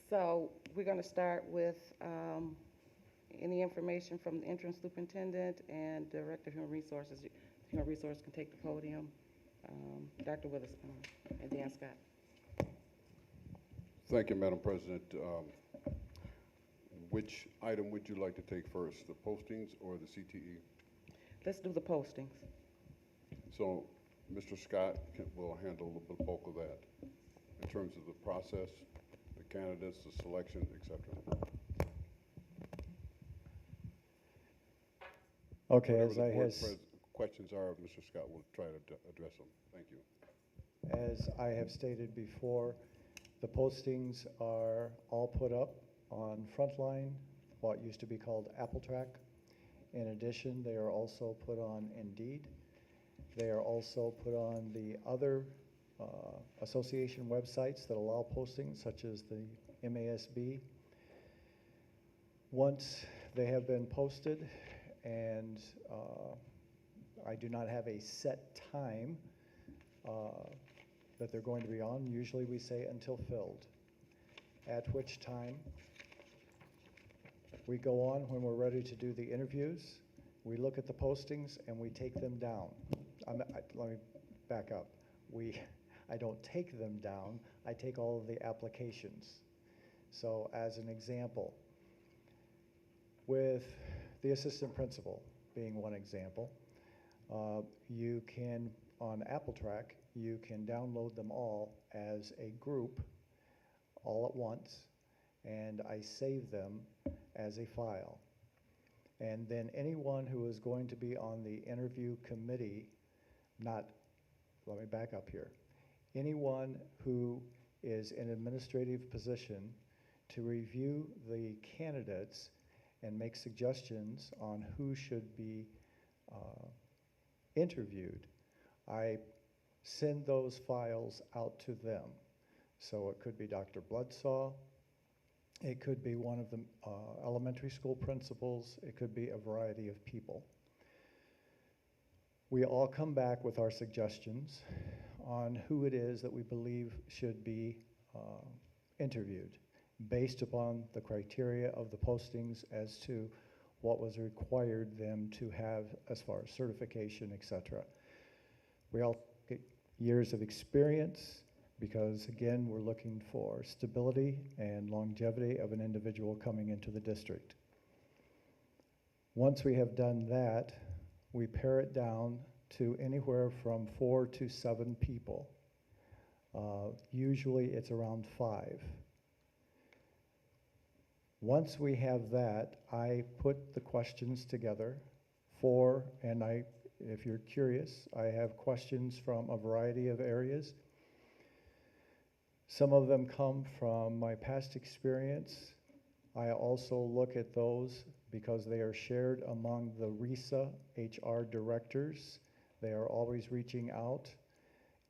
So we're going to start with any information from the interim superintendent and director of human resources. Human resources can take the podium. Dr. Witherspoon and Dan Scott. Thank you, Madam President. Which item would you like to take first, the postings or the CTE? Let's do the postings. So Mr. Scott will handle the bulk of that in terms of the process, the candidates, the selection, etc. Okay, Whatever as the I board has, questions are, Mr. Scott will try to address them. Thank you. as I have stated before, the postings are all put up on Frontline, what used to be called AppleTrack. In addition, they are also put on Indeed. They are also put on the other association websites that allow postings, such as the MASB. Once they have been posted, and I do not have a set time that they're going to be on. Usually we say until filled, at which time we go on when we're ready to do the interviews. We look at the postings and we take them down. Let me back up. I don't take them down, I take all of the applications. So as an example, with the assistant principal being one example, you can, on AppleTrack, you can download them all as a group all at once, and I save them as a file. And then anyone who is going to be on the interview committee, let me back up here. Anyone who is in an administrative position to review the candidates and make suggestions on who should be interviewed, I send those files out to them. So it could be Dr. Bloodsaw, it could be one of the elementary school principals, it could be a variety of people. We all come back with our suggestions on who it is that we believe should be interviewed based upon the criteria of the postings as to what was required them to have as far as certification, etc. We all get years of experience because, again, we're looking for stability and longevity of an individual coming into the district. Once we have done that, we pare it down to anywhere from 4 to 7 people. Usually it's around 5. Once we have that, I put the questions together and if you're curious, I have questions from a variety of areas. Some of them come from my past experience. I also look at those because they are shared among the RESA HR directors. They are always reaching out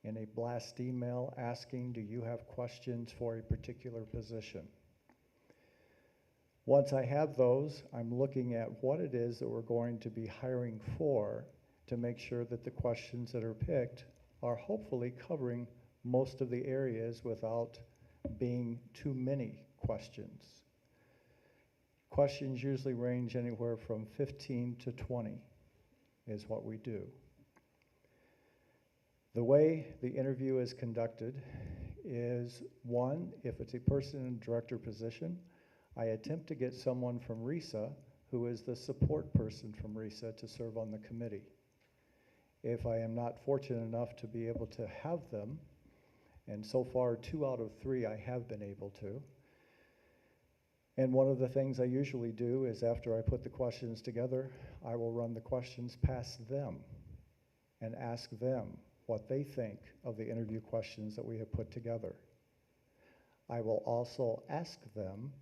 in a blast email asking, do you have questions for a particular position? Once I have those, I'm looking at what it is that we're going to be hiring for to make sure that the questions that are picked are hopefully covering most of the areas without being too many questions. Questions usually range anywhere from 15 to 20 is what we do. The way the interview is conducted is, one, if it's a person in a director position, I attempt to get someone from RESA who is the support person from RESA to serve on the committee. If I am not fortunate enough to be able to have them, and so far 2 out of 3 I have been able to, and one of the things I usually do is after I put the questions together, I will run the questions past them and ask them what they think of the interview questions that we have put together. I will also ask them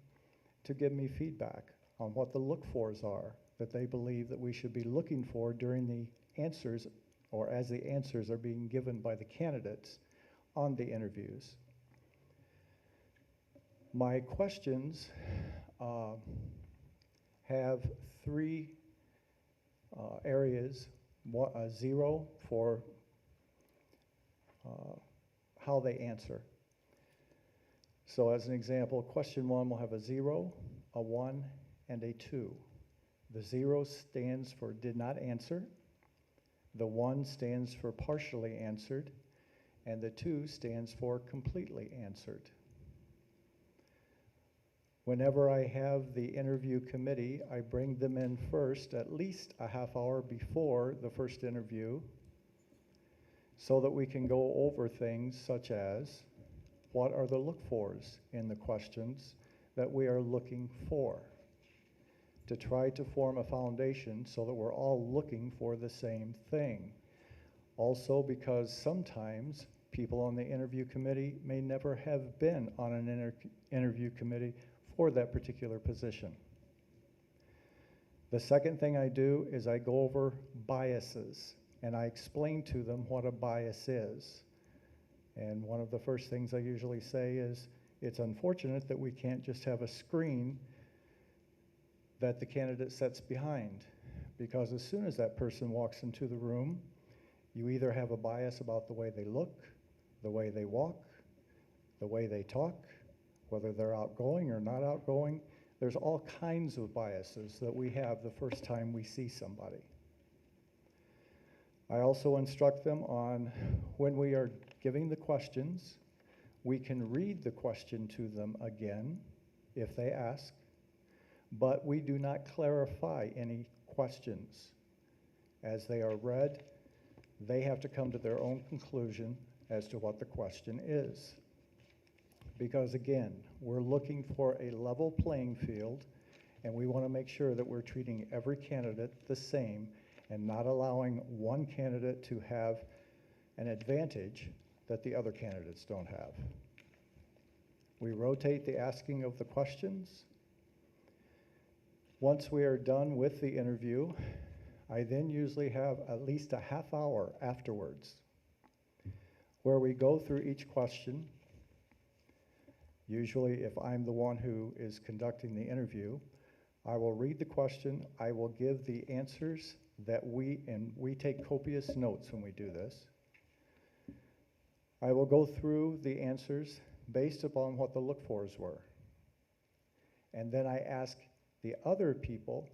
to give me feedback on what the look-fors are that they believe that we should be looking for during the answers or as the answers are being given by the candidates on the interviews. My questions have 3 areas. 0 for how they answer. So as an example, question 1 will have a 0, a 1, and a 2. The 0 stands for did not answer, the 1 stands for partially answered, and the 2 stands for completely answered. Whenever I have the interview committee, I bring them in first, at least a half hour before the first interview, so that we can go over things such as what are the look-fors in the questions that we are looking for, to try to form a foundation so that we're all looking for the same thing. Also, because sometimes people on the interview committee may never have been on an interview committee for that particular position. The second thing I do is I go over biases, and I explain to them what a bias is. And one of the first things I usually say is, it's unfortunate that we can't just have a screen that the candidate sits behind, because as soon as that person walks into the room, you either have a bias about the way they look, the way they walk, the way they talk, whether they're outgoing or not outgoing. There's all kinds of biases that we have the first time we see somebody. I also instruct them on when we are giving the questions, we can read the question to them again if they ask, but we do not clarify any questions. As they are read, they have to come to their own conclusion as to what the question is. Because again, we're looking for a level playing field, and we want to make sure that we're treating every candidate the same and not allowing one candidate to have an advantage that the other candidates don't have. We rotate the asking of the questions. Once we are done with the interview, I then usually have at least a half hour afterwards where we go through each question. Usually, if I'm the one who is conducting the interview, I will read the question, I will give the answers that we take copious notes when we do this. I will go through the answers based upon what the look-fors were. And then I ask the other people,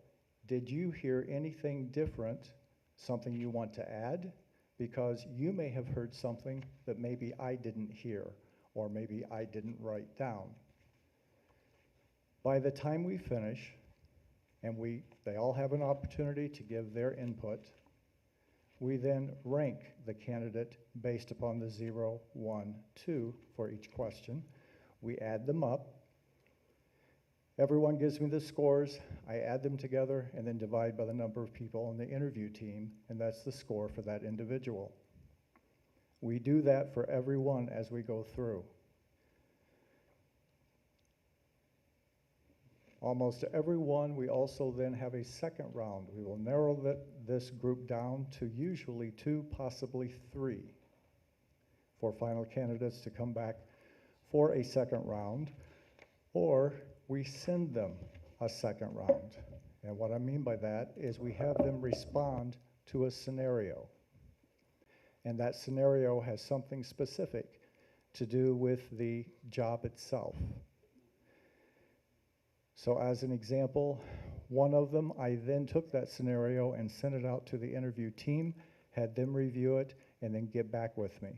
did you hear anything different, something you want to add? Because you may have heard something that maybe I didn't hear, or maybe I didn't write down. By the time we finish, and they all have an opportunity to give their input, we then rank the candidate based upon the 0, 1, 2 for each question. We add them up. Everyone gives me the scores. I add them together and then divide by the number of people on the interview team, and that's the score for that individual. We do that for everyone as we go through. Almost everyone, we also then have a second round. We will narrow this group down to usually 2, possibly 3, for final candidates to come back for a second round, or we send them a second round. And what I mean by that is we have them respond to a scenario. And that scenario has something specific to do with the job itself. So as an example, one of them, I then took that scenario and sent it out to the interview team, had them review it, and then get back with me.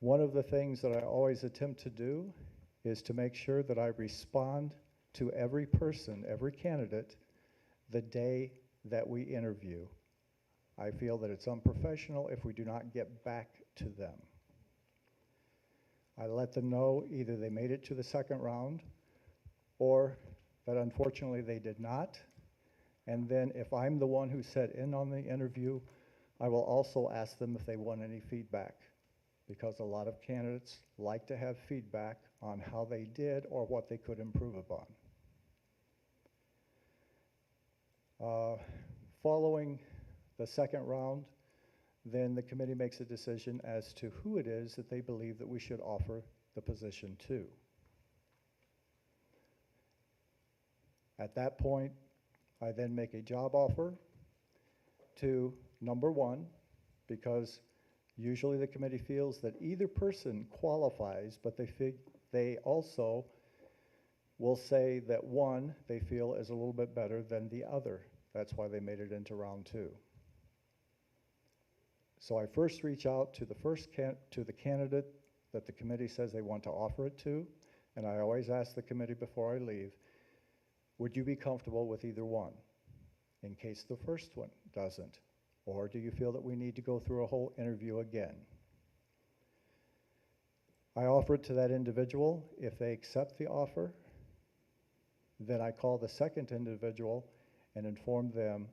One of the things that I always attempt to do is to make sure that I respond to every person, every candidate, the day that we interview. I feel that it's unprofessional if we do not get back to them. I let them know either they made it to the second round or that unfortunately they did not. And then if I'm the one who sat in on the interview, I will also ask them if they want any feedback, because a lot of candidates like to have feedback on how they did or what they could improve upon. Following the second round, then the committee makes a decision as to who it is that they believe that we should offer the position to. At that point, I then make a job offer to number 1, because Usually the committee feels that either person qualifies, but they also will say that one they feel is a little bit better than the other. That's why they made it into round two. So I first reach out to the candidate that the committee says they want to offer it to, and I always ask the committee before I leave, would you be comfortable with either one, in case the first one doesn't? Or do you feel that we need to go through a whole interview again? I offer it to that individual. If they accept the offer, then I call the second individual and inform them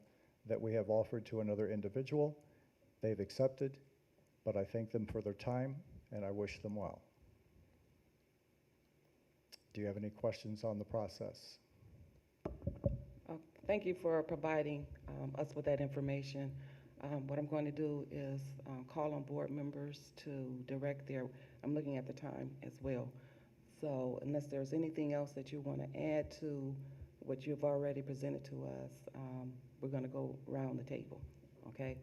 that we have offered to another individual. They've accepted, but I thank them for their time and I wish them well. Do you have any questions on the process? Thank you for providing us with that information. What I'm going to do is call on board members to direct I'm looking at the time as well. So unless there's anything else that you want to add to what you've already presented to us, we're going to go around the table, okay?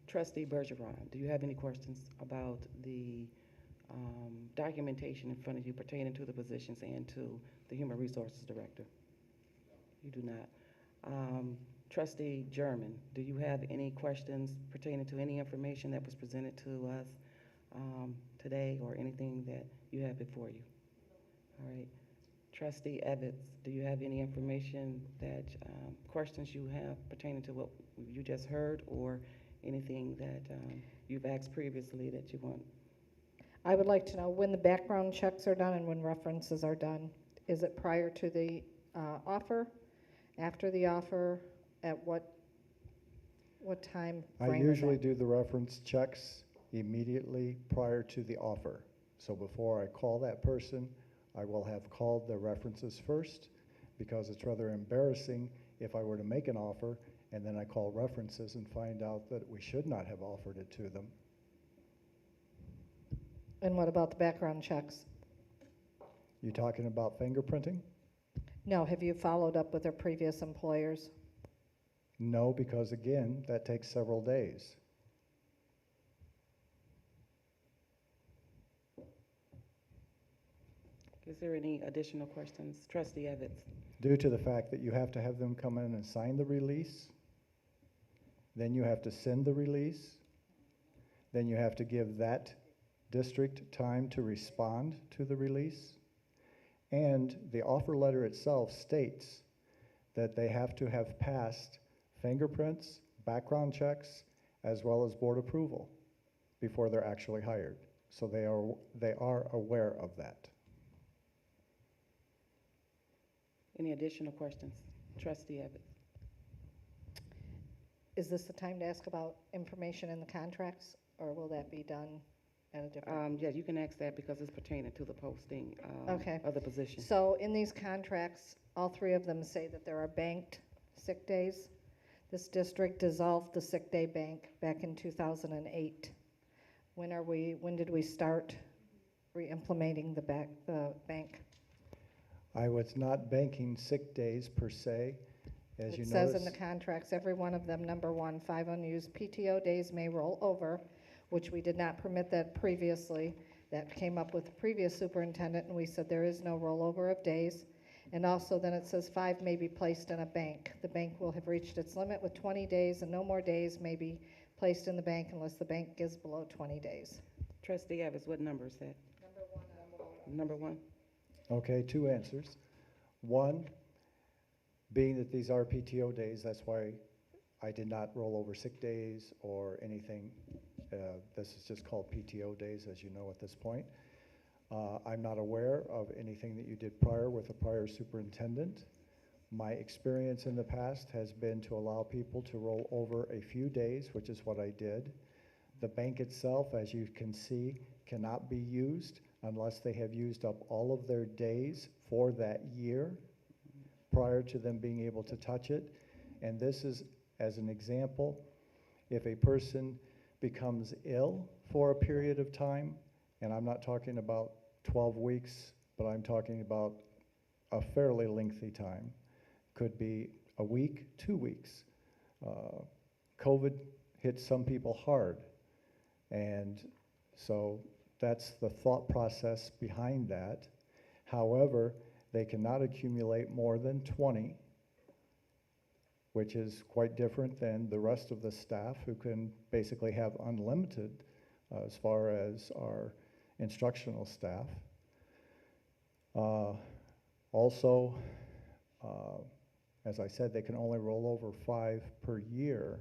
Trustee Bergeron, do you have any questions about the documentation in front of you pertaining to the positions and to the Human Resources Director? You do not. Trustee German, do you have any questions pertaining to any information that was presented to us today or anything that you have before you? All right. Trustee Evans, do you have any information that, questions you have pertaining to what you just heard or anything that you've asked previously that you want? I would like to know when the background checks are done and when references are done. Is it prior to the offer, after the offer, at what time frame? I usually do the reference checks immediately prior to the offer. So before I call that person, I will have called the references first, because it's rather embarrassing if I were to make an offer and then I call references and find out that we should not have offered it to them. And what about the background checks? You talking about fingerprinting? No, have you followed up with their previous employers? No, because again, that takes several days. Is there any additional questions? Trustee Evans. Due to the fact that you have to have them come in and sign the release, then you have to send the release, then you have to give that district time to respond to the release, and the offer letter itself states that they have to have passed fingerprints, background checks, as well as board approval before they're actually hired. So they are aware of that. Any additional questions? Trustee Evans. Is this the time to ask about information in the contracts, or will that be done at a different? Yeah, you can ask that because it's pertaining to the posting Okay. of the position. So in these contracts, all three of them say that there are banked sick days. This district dissolved the sick day bank back in 2008. When did we start re-implementing the bank? I was not banking sick days per se, as you It notice. says in the contracts, every one of them, number one, 5 unused PTO days may roll over, which we did not permit that previously. That came up with the previous superintendent, and we said there is no rollover of days. And also then it says 5 may be placed in a bank. The bank will have reached its limit with 20 days, and no more days may be placed in the bank unless the bank gives below 20 days. Trustee Evans, what number is that? Number one. Okay, two answers. One, being that these are PTO days, that's why I did not roll over sick days or anything. This is just called PTO days, as you know at this point. I'm not aware of anything that you did prior with a prior superintendent. My experience in the past has been to allow people to roll over a few days, which is what I did. The bank itself, as you can see, cannot be used unless they have used up all of their days for that year prior to them being able to touch it. And this is, as an example, if a person becomes ill for a period of time, and I'm not talking about 12 weeks, but I'm talking about a fairly lengthy time. Could be a week, 2 weeks. COVID hit some people hard. And so that's the thought process behind that. However, they cannot accumulate more than 20, which is quite different than the rest of the staff who can basically have unlimited as far as our instructional staff. Also, as I said, they can only roll over 5 per year,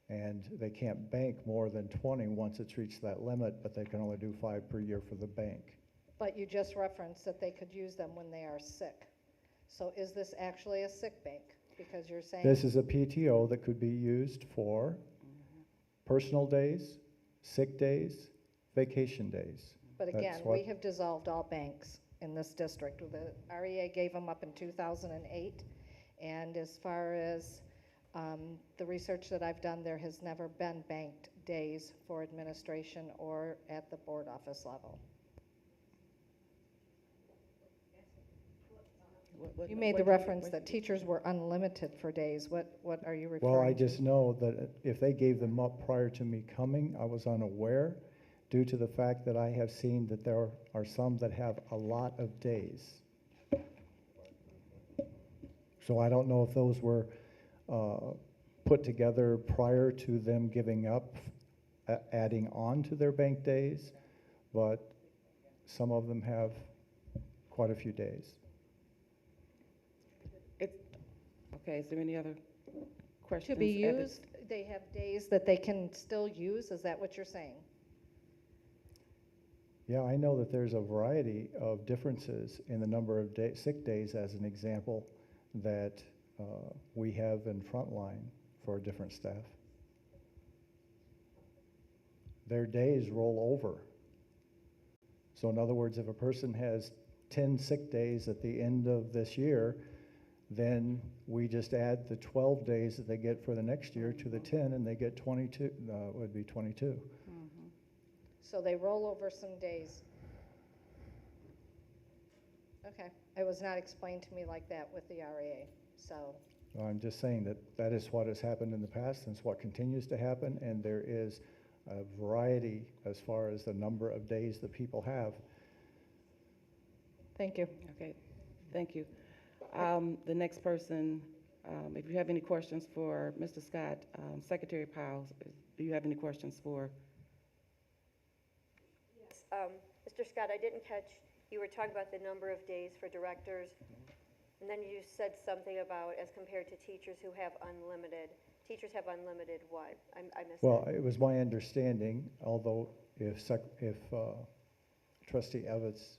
and they can't bank more than 20 once it's reached that limit, but they can only do 5 per year for the bank. But you just referenced that they could use them when they are sick. So is this actually a sick bank? Because you're saying. This is a PTO that could be used for personal days, sick days, vacation days. But That's again, what- we have dissolved all banks in this district. The REA gave them up in 2008, and as far as the research that I've done, there has never been banked days for administration or at the board office level. You made the reference that teachers were unlimited for days. What are you referring to? Well, I just know that if they gave them up prior to me coming, I was unaware due to the fact that I have seen that there are some that have a lot of days. So I don't know if those were put together prior to them giving up, adding on to their bank days, but some of them have quite a few days. Okay, is there any other questions? To be Evans? used, they have days that they can still use, is that what you're saying? Yeah, I know that there's a variety of differences in the number of sick days, as an example, that we have in frontline for different staff. Their days roll over. So in other words, if a person has 10 sick days at the end of this year, then we just add the 12 days that they get for the next year to the 10, and they get 22, it would be 22. So they roll over some days. Okay, it was not explained to me like that with the REA, so. I'm just saying that that is what has happened in the past, and it's what continues to happen, and there is a variety as far as the number of days that people have. Thank you. Okay, thank you. The next person, if you have any questions for Mr. Scott, Secretary Powell, do you have any questions for? Yes, Mr. Scott, I didn't catch, you were talking about the number of days for directors, and then you said something about as compared to teachers who have unlimited. Teachers have unlimited what? I missed Well, that. it was my understanding, although if Trustee Evans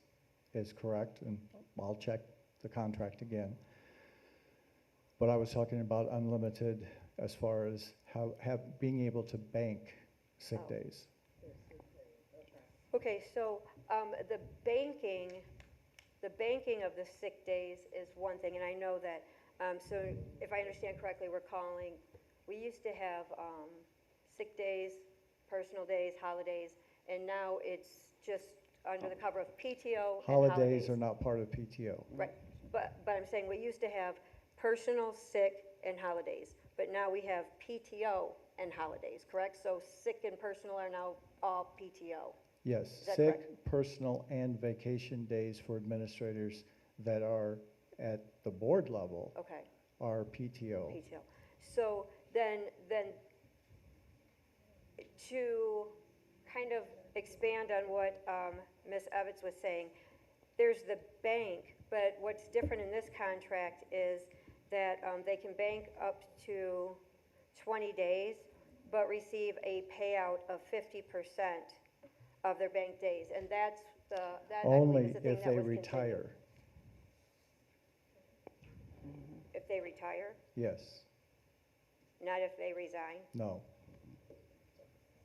is correct, and I'll check the contract again, but I was talking about unlimited as far as being able to bank sick Oh. days. Okay, so the banking of the sick days is one thing, and I know that, so if I understand correctly, we used to have sick days, personal days, holidays, and now it's just under the cover of PTO and holidays. Holidays are not part of PTO. Right, but I'm saying we used to have personal, sick, and holidays, but now we have PTO and holidays, correct? So sick and personal are now all PTO. Yes, that sick, correct? personal, and vacation days for administrators that are at the board level Okay, are PTO. PTO. So then to kind of expand on what Ms. Evans was saying, there's the bank, but what's different in this contract is that they can bank up to 20 days, but receive a payout of 50% of their bank days, and that I believe Only is the thing if that they was continued. retire, If they retire, yes, not if they resign. no.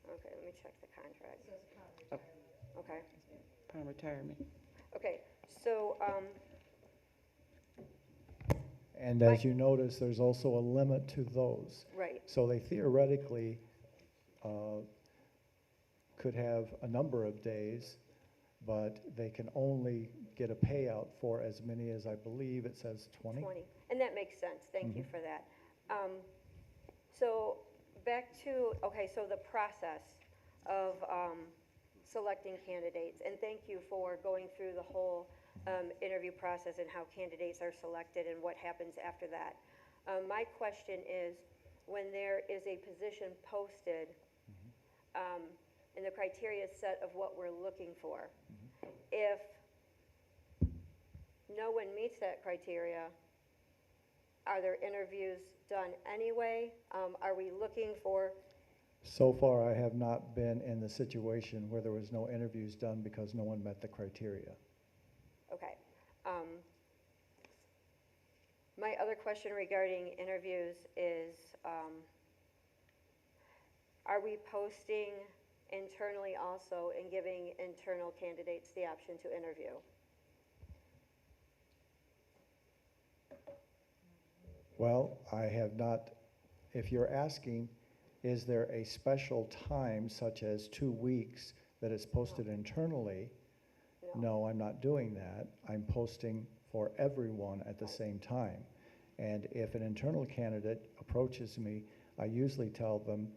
Okay, let me check the contract. Okay, Upon retirement. okay, so, And as you notice, there's also a limit to those. right, So they theoretically could have a number of days, but they can only get a payout for as many as, I believe it says 20. 20, and that makes sense, thank you for that. So back to, okay, so the process of selecting candidates, and thank you for going through the whole interview process and how candidates are selected and what happens after that. My question is, when there is a position posted, and the criteria is set of what we're looking for, if no one meets that criteria, are there interviews done anyway? Are we looking for, So far, I have not been in the situation where there was no interviews done because no one met the criteria. okay. My other question regarding interviews is, are we posting internally also and giving internal candidates the option to interview? Well, I have not, if you're asking, is there a special time such as 2 weeks that is posted internally? No, I'm not doing that. I'm posting for everyone at the same time. And if an internal candidate approaches me, I usually tell them,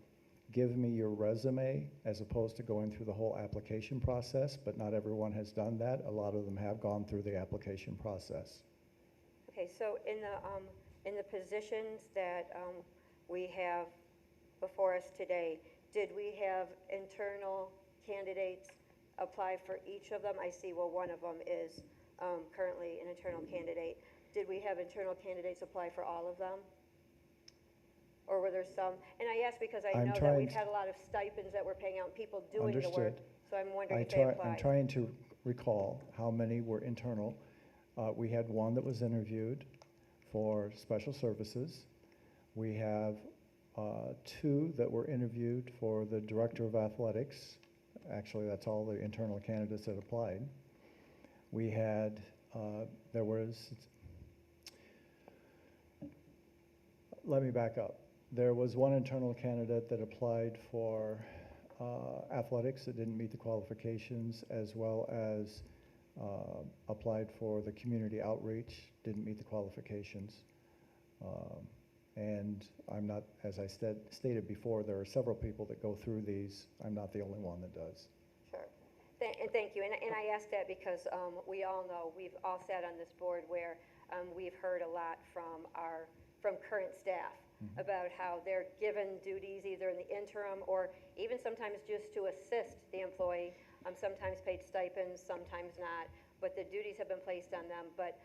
give me your resume as opposed to going through the whole application process, but not everyone has done that. A lot of them have gone through the application process. Okay, so in the positions that we have before us today, did we have internal candidates apply for each of them? I see, well, one of them is currently an internal candidate. Did we have internal candidates apply for all of them? Or were there some? And I ask because I I'm know that trying we've to- had a lot of stipends that we're paying out and people doing the work. Understood. So I'm wondering if they I'm applied. trying to recall how many were internal. We had one that was interviewed for special services. We have 2 that were interviewed for the director of athletics. Actually, that's all the internal candidates that applied. We had, let me back up. There was one internal candidate that applied for athletics that didn't meet the qualifications, as well as applied for the community outreach, didn't meet the qualifications. And I'm not, as I stated before, there are several people that go through these. I'm not the only one that does. Sure. And thank you. And I ask that because we all know, we've all sat on this board where we've heard a lot from current staff about how they're given duties either in the interim or even sometimes just to assist the employee, sometimes paid stipends, sometimes not, but the duties have been placed on them. But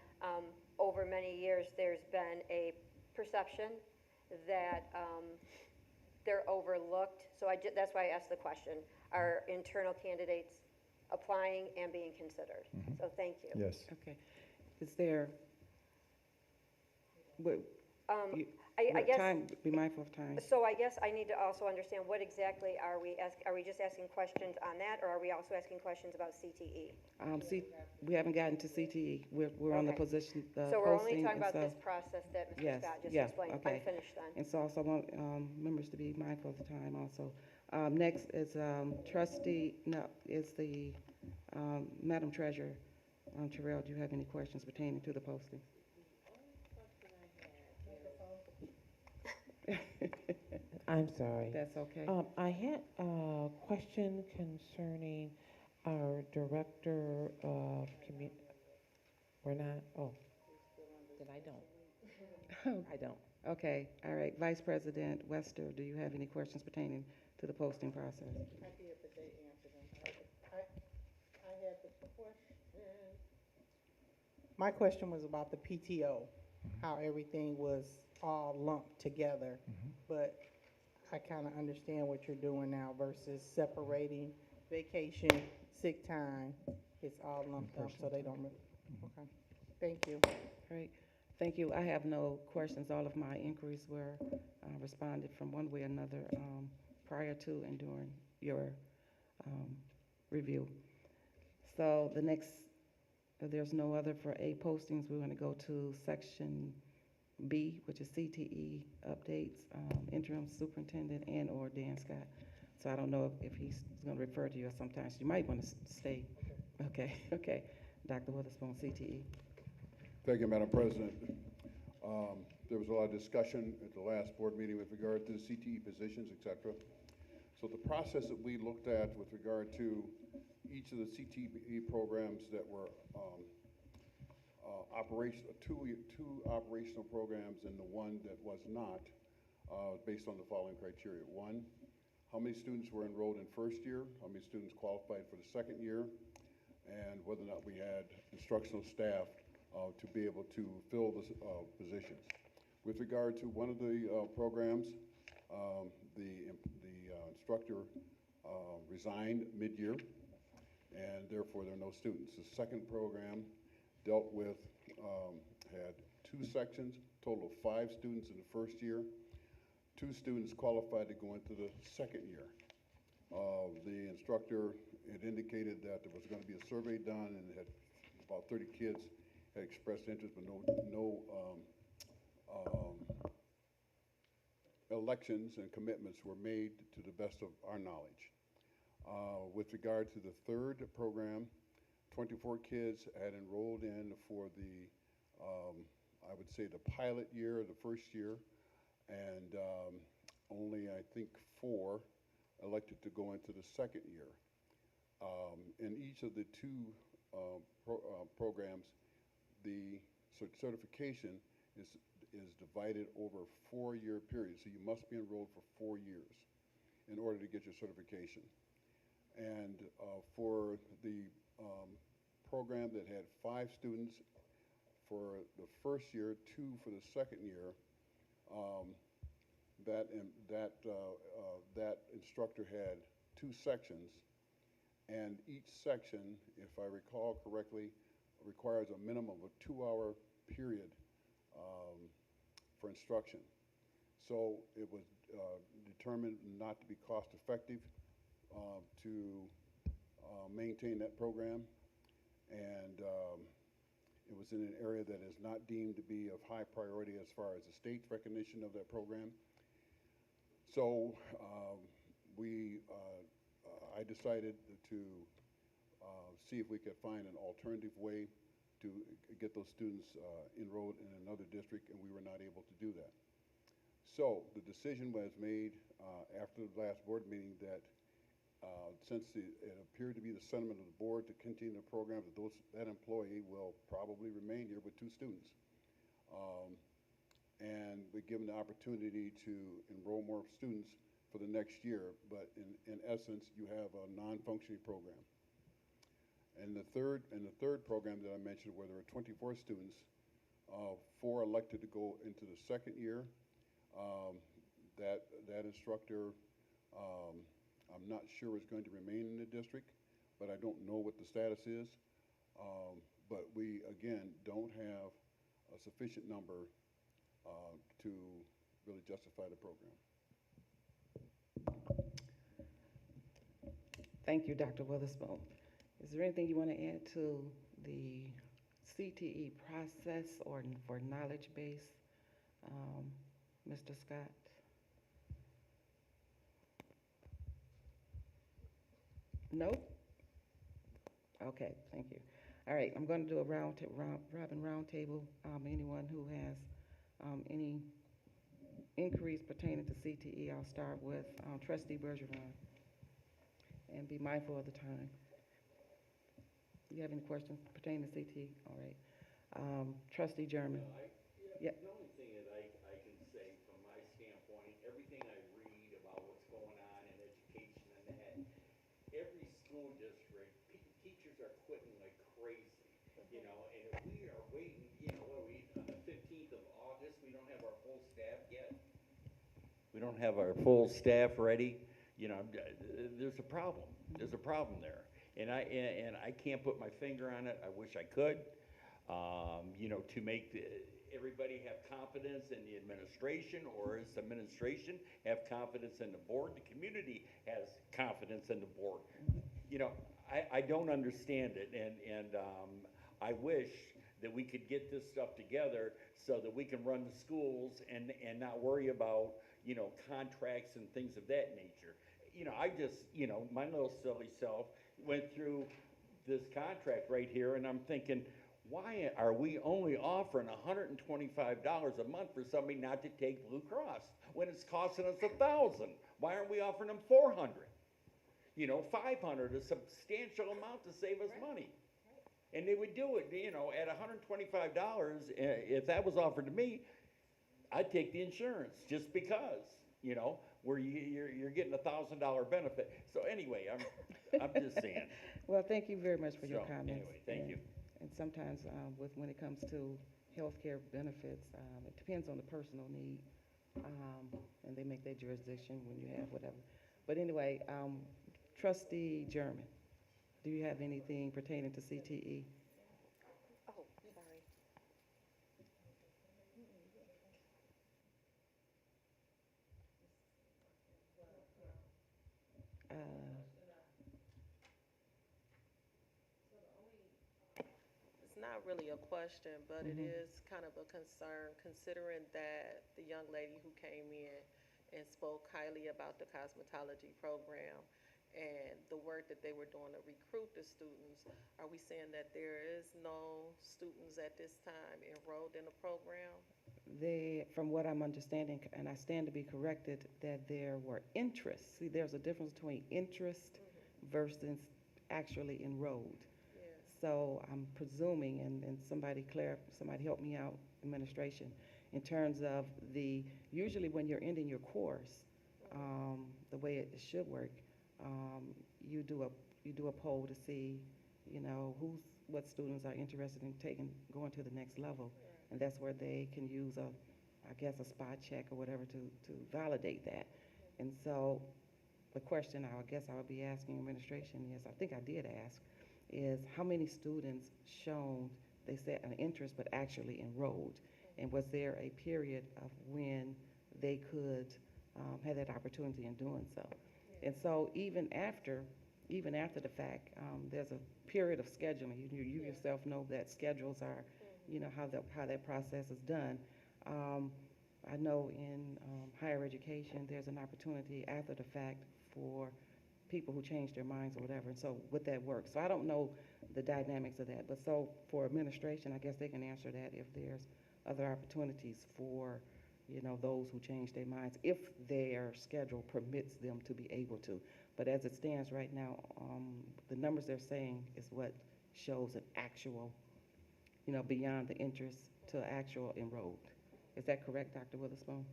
over many years, there's been a perception that they're overlooked. So that's why I asked the question, are internal candidates applying and being considered? So thank you. Yes. Okay. Is there, what, I guess, time, be mindful of time. so I guess I need to also understand what exactly are we just asking questions on that, or are we also asking questions about CTE? We haven't gotten to CTE. We're on the Okay. position, the So we're only posting, talking and about so- this process that Mr. Yes, Scott just yeah, explained. okay. I'm finished then. And so also I want members to be mindful of the time also. Next is Madam Treasurer. Terrell, do you have any questions pertaining to the posting? I'm sorry. That's okay. I had a question concerning our director of we're not, then I don't. I don't. Okay, all right. Vice President Wester, do you have any questions pertaining to the posting process? I did, but they answered them. I had the question. My question was about the PTO, how everything was all lumped together. But I kind of understand what you're doing now versus separating vacation, sick time. It's all lumped up, so they don't, okay. Thank you. Great. Thank you. I have no questions. All of my inquiries were responded from one way or another prior to and during your review. So the next, if there's no other for A postings, we're going to go to section B, which is CTE updates, interim superintendent and/or Dan Scott. So I don't know if he's going to refer to you sometimes. You might want to stay. Okay, okay. Dr. Witherspoon, CTE. Thank you, Madam President. There was a lot of discussion at the last board meeting with regard to the CTE positions, et cetera. So the process that we looked at with regard to each of the CTE programs that were two operational programs and the one that was not, based on the following criteria. One, how many students were enrolled in first year, how many students qualified for the second year, and whether or not we had instructional staff to be able to fill the positions. With regard to one of the programs, the instructor resigned mid-year, and therefore there are no students. The second program dealt with, had 2 sections, total of 5 students in the first year. 2 students qualified to go into the second year. The instructor had indicated that there was going to be a survey done, and had about 30 kids had expressed interest, but no elections and commitments were made to the best of our knowledge. With regard to the third program, 24 kids had enrolled in for the, I would say the pilot year, the first year, and only I think 4 elected to go into the second year. In each of the 2 programs, the certification is divided over a 4-year period, so you must be enrolled for 4 years in order to get your certification. And for the program that had 5 students for the first year, 2 for the second year, that instructor had 2 sections, and each section, if I recall correctly, requires a minimum of a 2-hour period for instruction. So it was determined not to be cost effective to maintain that program, and it was in an area that is not deemed to be of high priority as far as the state's recognition of that program. So I decided to see if we could find an alternative way to get those students enrolled in another district, and we were not able to do that. So the decision was made after the last board meeting that since it appeared to be the sentiment of the board to continue the program, that employee will probably remain here with 2 students. And we're given the opportunity to enroll more students for the next year, but in essence, you have a non-functioning program. And the third program that I mentioned, where there were 24 students, 4 elected to go into the second year. That instructor, I'm not sure is going to remain in the district, but I don't know what the status is. But we, again, don't have a sufficient number to really justify the program. Thank you, Dr. Witherspoon. Is there anything you want to add to the CTE process or for knowledge base, Mr. Scott? No? Okay, thank you. All right, I'm going to do a robin roundtable. Anyone who has any inquiries pertaining to CTE, I'll start with Trustee Bergeron. And be mindful of the time. Do you have any questions pertaining to CTE? All right. Trustee German. Yeah. The only thing that I can say from my standpoint, everything I read about what's going on in education and that, every school district, teachers are quitting like crazy, you know, and if we are waiting, you know, on the 15th of August, we don't have our full staff yet. We don't have our full staff ready, you know, there's a problem. There's a problem there. And I can't put my finger on it. I wish I could, you know, to make everybody have confidence in the administration, or as the administration have confidence in the board, the community has confidence in the board. You know, I don't understand it, and I wish that we could get this stuff together so that we can run the schools and not worry about, you know, contracts and things of that nature. You know, I just, you know, my little silly self went through this contract right here, and I'm thinking, Why are we only offering $125 a month for somebody not to take Blue Cross when it's costing us $1,000? Why aren't we offering them 400? You know, 500, a substantial amount to save us money. And they would do it, you know, at $125, if that was offered to me, I'd take the insurance just because, you know, where you're getting $1,000 benefit. So anyway, I'm just saying. Well, thank you very much for your So, comments. anyway, thank And- you. And sometimes, when it comes to healthcare benefits, it depends on the personal need, and they make their jurisdiction when you have whatever. But anyway, Trustee German, do you have anything pertaining to CTE? Oh, sorry. Uh, It's not really a question, but it Mhm. is kind of a concern, considering that the young lady who came in and spoke highly about the cosmetology program and the work that they were doing to recruit the students. Are we saying that there is no students at this time enrolled in the program? From what I'm understanding, and I stand to be corrected, that there were interests. See, there's a difference between interest versus actually enrolled. Yes. So I'm presuming, and somebody help me out, administration, in terms of usually when you're ending your course, the way it should work, you do a poll to see, you know, what students are interested in going to the next level. And that's where they can use I guess a spot check or whatever to validate that. And so the question I guess I would be asking administration, yes, I think I did ask, is how many students shown, they said an interest, but actually enrolled? And was there a period of when they could have that opportunity in doing so? And so even after the fact, there's a period of scheduling. You yourself know that schedules are, you know, how that process is done. I know in higher education, there's an opportunity after the fact for people who change their minds or whatever, and so would that work? So I don't know the dynamics of that, but so for administration, I guess they can answer that if there's other opportunities for, you know, those who change their minds, if their schedule permits them to be able to. But as it stands right now, the numbers they're saying is what shows an actual, you know, beyond the interest to actual enrolled. Is that correct, Dr. Witherspoon?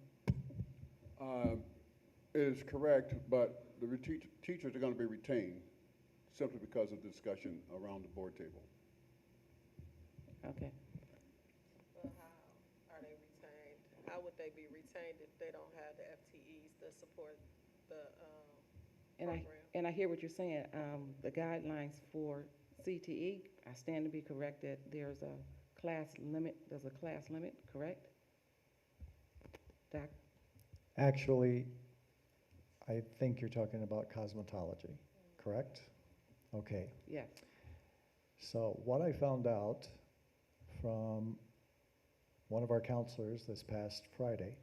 It is correct, but the teachers are going to be retained simply because of the discussion around the board table. Okay. Well, how are they retained? How would they be retained if they don't have the FTEs to support the program? And I hear what you're saying. The guidelines for CTE, I stand to be corrected. There's a class limit, correct? Doc? Actually, I think you're talking about cosmetology, correct? Okay. Yes. So what I found out from one of our counselors this past Friday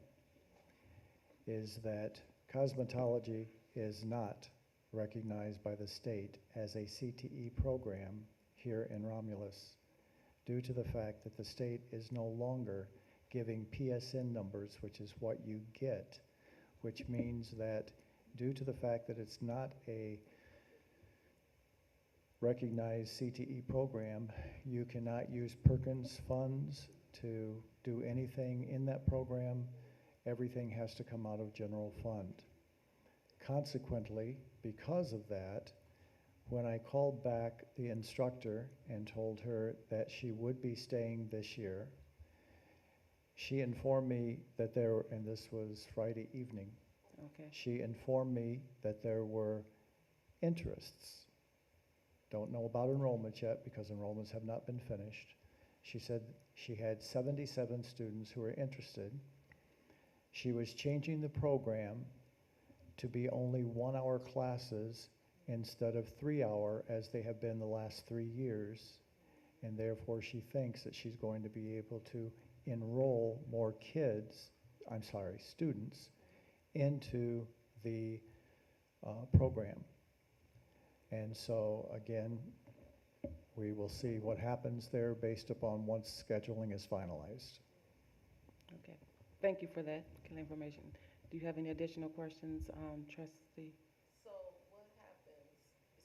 is that cosmetology is not recognized by the state as a CTE program here in Romulus due to the fact that the state is no longer giving PSN numbers, which is what you get, which means that due to the fact that it's not a recognized CTE program, you cannot use Perkins funds to do anything in that program. Everything has to come out of general fund. Consequently, because of that, when I called back the instructor and told her that she would be staying this year, she informed me that and this was Friday evening, Okay. she informed me that there were interests. Don't know about enrollment yet because enrollments have not been finished. She said she had 77 students who were interested. She was changing the program to be only 1-hour classes instead of 3-hour as they have been the last 3 years. And therefore she thinks that she's going to be able to enroll more students into the program. And so again, we will see what happens there based upon once scheduling is finalized. Okay, thank you for that information. Do you have any additional questions, trustee? So what happens,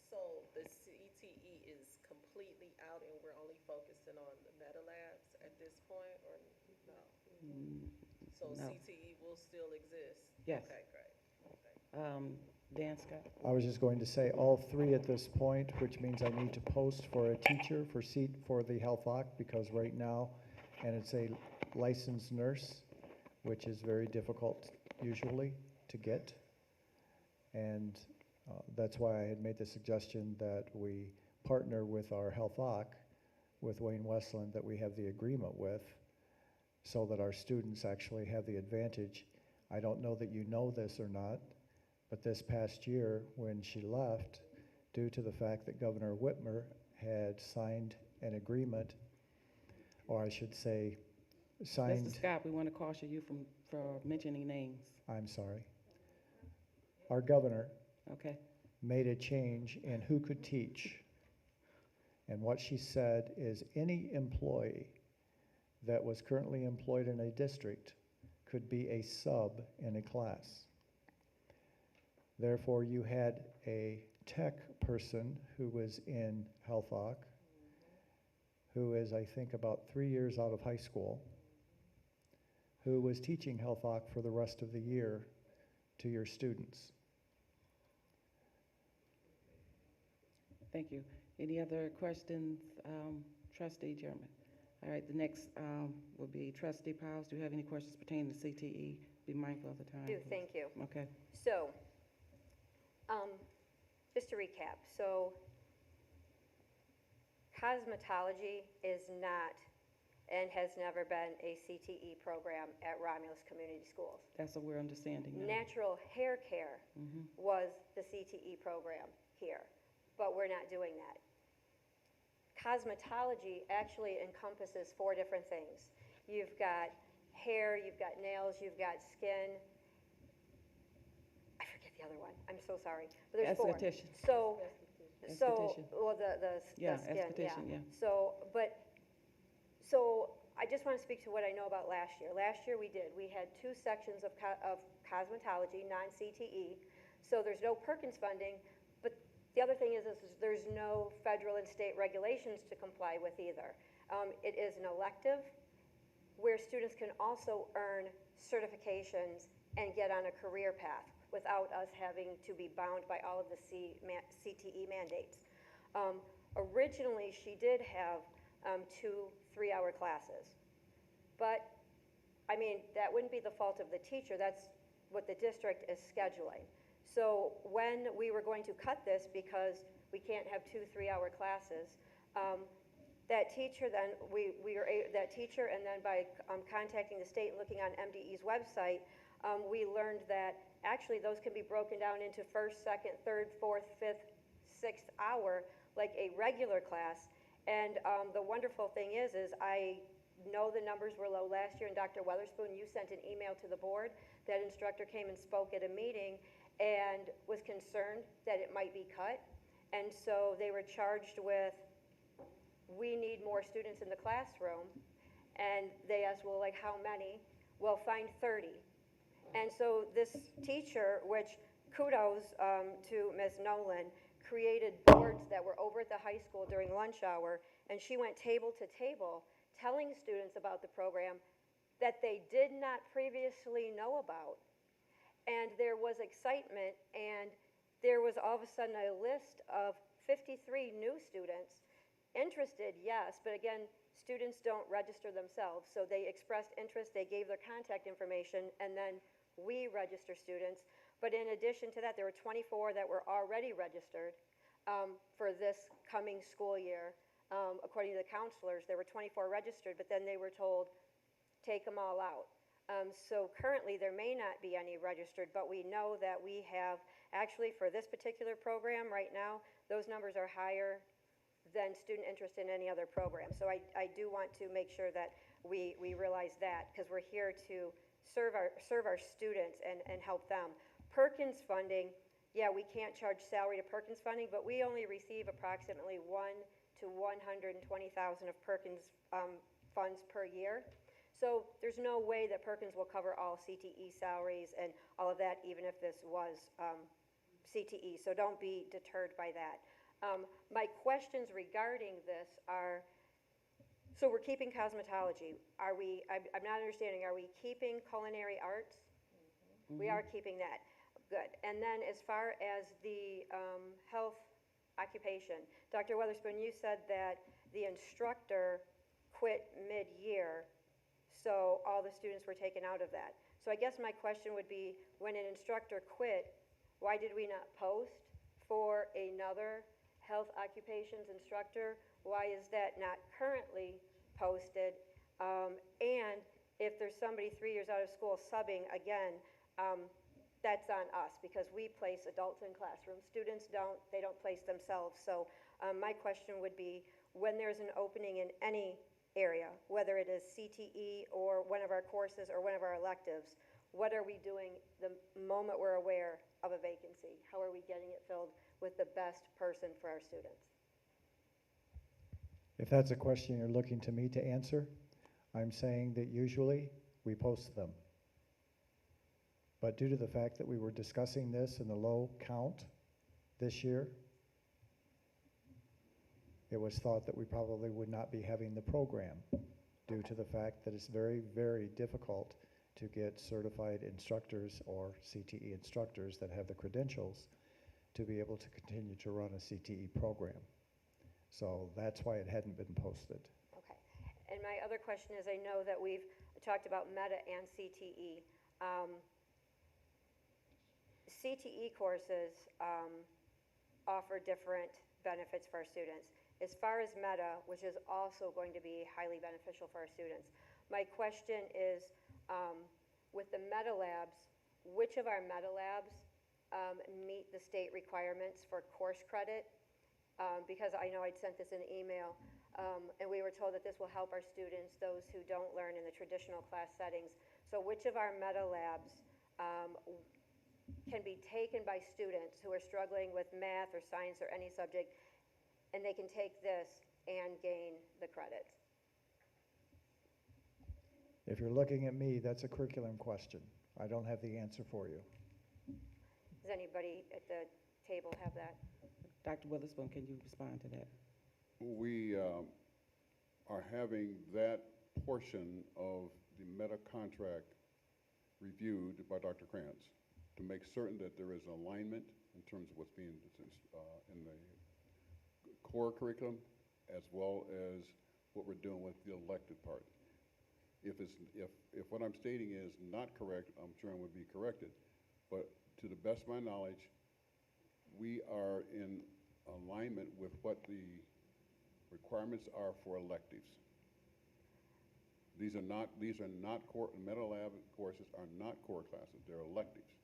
so the CTE is completely out and we're only focusing on the meta labs at this point, or no? Mm, So No. CTE will still exist? Yes. Okay, great, okay. Dan Scott? I was just going to say all three at this point, which means I need to post for a teacher for seat for the health OC, because right now, and it's a licensed nurse, which is very difficult usually to get. And that's why I had made the suggestion that we partner with our health OC, with Wayne Westland, that we have the agreement with, so that our students actually have the advantage. I don't know that you know this or not, but this past year, when she left, due to the fact that Governor Whitmer had signed an agreement, or I should say, signed, Mr. Scott, we want to caution you for mentioning names, I'm sorry, our governor okay? made a change in who could teach. And what she said is any employee that was currently employed in a district could be a sub in a class. Therefore, you had a tech person who was in Health OC, who is, I think, about 3 years out of high school, who was teaching Health OC for the rest of the year to your students. Thank you. Any other questions, trustee German? All right, the next will be trustee Powers. Do you have any questions pertaining to CTE? Be mindful of the time. Do, please. thank you. Okay. So, just to recap, so cosmetology is not and has never been a CTE program at Romulus Community Schools. That's what we're understanding now. Natural hair care Mhm. was the CTE program here, but we're not doing that. Cosmetology actually encompasses 4 different things. You've got hair, you've got nails, you've got skin. I forget the other one. I'm so sorry. But there's 4. Esthetician. So, Esthetician. well, the Yeah, skin, esthetician, yeah. So I just want to speak to what I know about last year. Last year we had 2 sections of cosmetology, non-CTE. So there's no Perkins funding, but the other thing is there's no federal and state regulations to comply with either. It is an elective where students can also earn certifications and get on a career path without us having to be bound by all of the CTE mandates. Originally, she did have 2 3-hour classes. But, I mean, that wouldn't be the fault of the teacher. That's what the district is scheduling. So when we were going to cut this because we can't have 2 3-hour classes, that teacher then, that teacher, and then by contacting the state and looking on MDE's website, we learned that actually those can be broken down into 1st, 2nd, 3rd, 4th, 5th, 6th hour, like a regular class. And the wonderful thing is I know the numbers were low last year, and Dr. Weatherspoon, you sent an email to the board. That instructor came and spoke at a meeting and was concerned that it might be cut. And so they were charged with, we need more students in the classroom. And they asked, well, like how many? Well, find 30. And so this teacher, which kudos to Ms. Nolan, created boards that were over at the high school during lunch hour, and she went table to table telling students about the program that they did not previously know about. And there was excitement, and there was all of a sudden a list of 53 new students interested, yes, but again, students don't register themselves, so they expressed interest, they gave their contact information, and then we register students. But in addition to that, there were 24 that were already registered for this coming school year. According to the counselors, there were 24 registered, but then they were told, take them all out. So currently, there may not be any registered, but we know that we have, actually for this particular program right now, those numbers are higher than student interest in any other program. So I do want to make sure that we realize that, because we're here to serve our students and help them. Perkins funding, yeah, we can't charge salary to Perkins funding, but we only receive approximately 1 to 120,000 of Perkins funds per year. So there's no way that Perkins will cover all CTE salaries and all of that, even if this was CTE. So don't be deterred by that. My questions regarding this are, so we're keeping cosmetology. Are we, I'm not understanding, are we keeping culinary arts? We are keeping that. Good. And then as far as the health occupation, Dr. Weatherspoon, you said that the instructor quit mid-year, so all the students were taken out of that. So I guess my question would be, when an instructor quit, why did we not post for another health occupations instructor? Why is that not currently posted? And if there's somebody 3 years out of school subbing again, that's on us because we place adults in classrooms. Students don't, they don't place themselves. So my question would be, when there's an opening in any area, whether it is CTE or one of our courses or one of our electives, what are we doing the moment we're aware of a vacancy? How are we getting it filled with the best person for our students? If that's a question you're looking to me to answer, I'm saying that usually we post them. But due to the fact that we were discussing this in the low count this year, it was thought that we probably would not be having the program due to the fact that it's very, very difficult to get certified instructors or CTE instructors that have the credentials to be able to continue to run a CTE program. So that's why it hadn't been posted. Okay. And my other question is, I know that we've talked about META and CTE. CTE courses offer different benefits for our students. As far as META, which is also going to be highly beneficial for our students, my question is, with the META labs, which of our META labs meet the state requirements for course credit? Because I know I'd sent this in an email, and we were told that this will help our students, those who don't learn in the traditional class settings. So which of our META labs can be taken by students who are struggling with math or science or any subject, and they can take this and gain the credits? If you're looking at me, that's a curriculum question. I don't have the answer for you. Does anybody at the table have that? Dr. Witherspoon, can you respond to that? We are having that portion of the META contract reviewed by Dr. Krantz to make certain that there is alignment in terms of what's being in the core curriculum as well as what we're doing with the elected part. If what I'm stating is not correct, I'm sure I would be corrected. But to the best of my knowledge, we are in alignment with what the requirements are for electives. These are not core, META lab courses are not core classes, they're electives.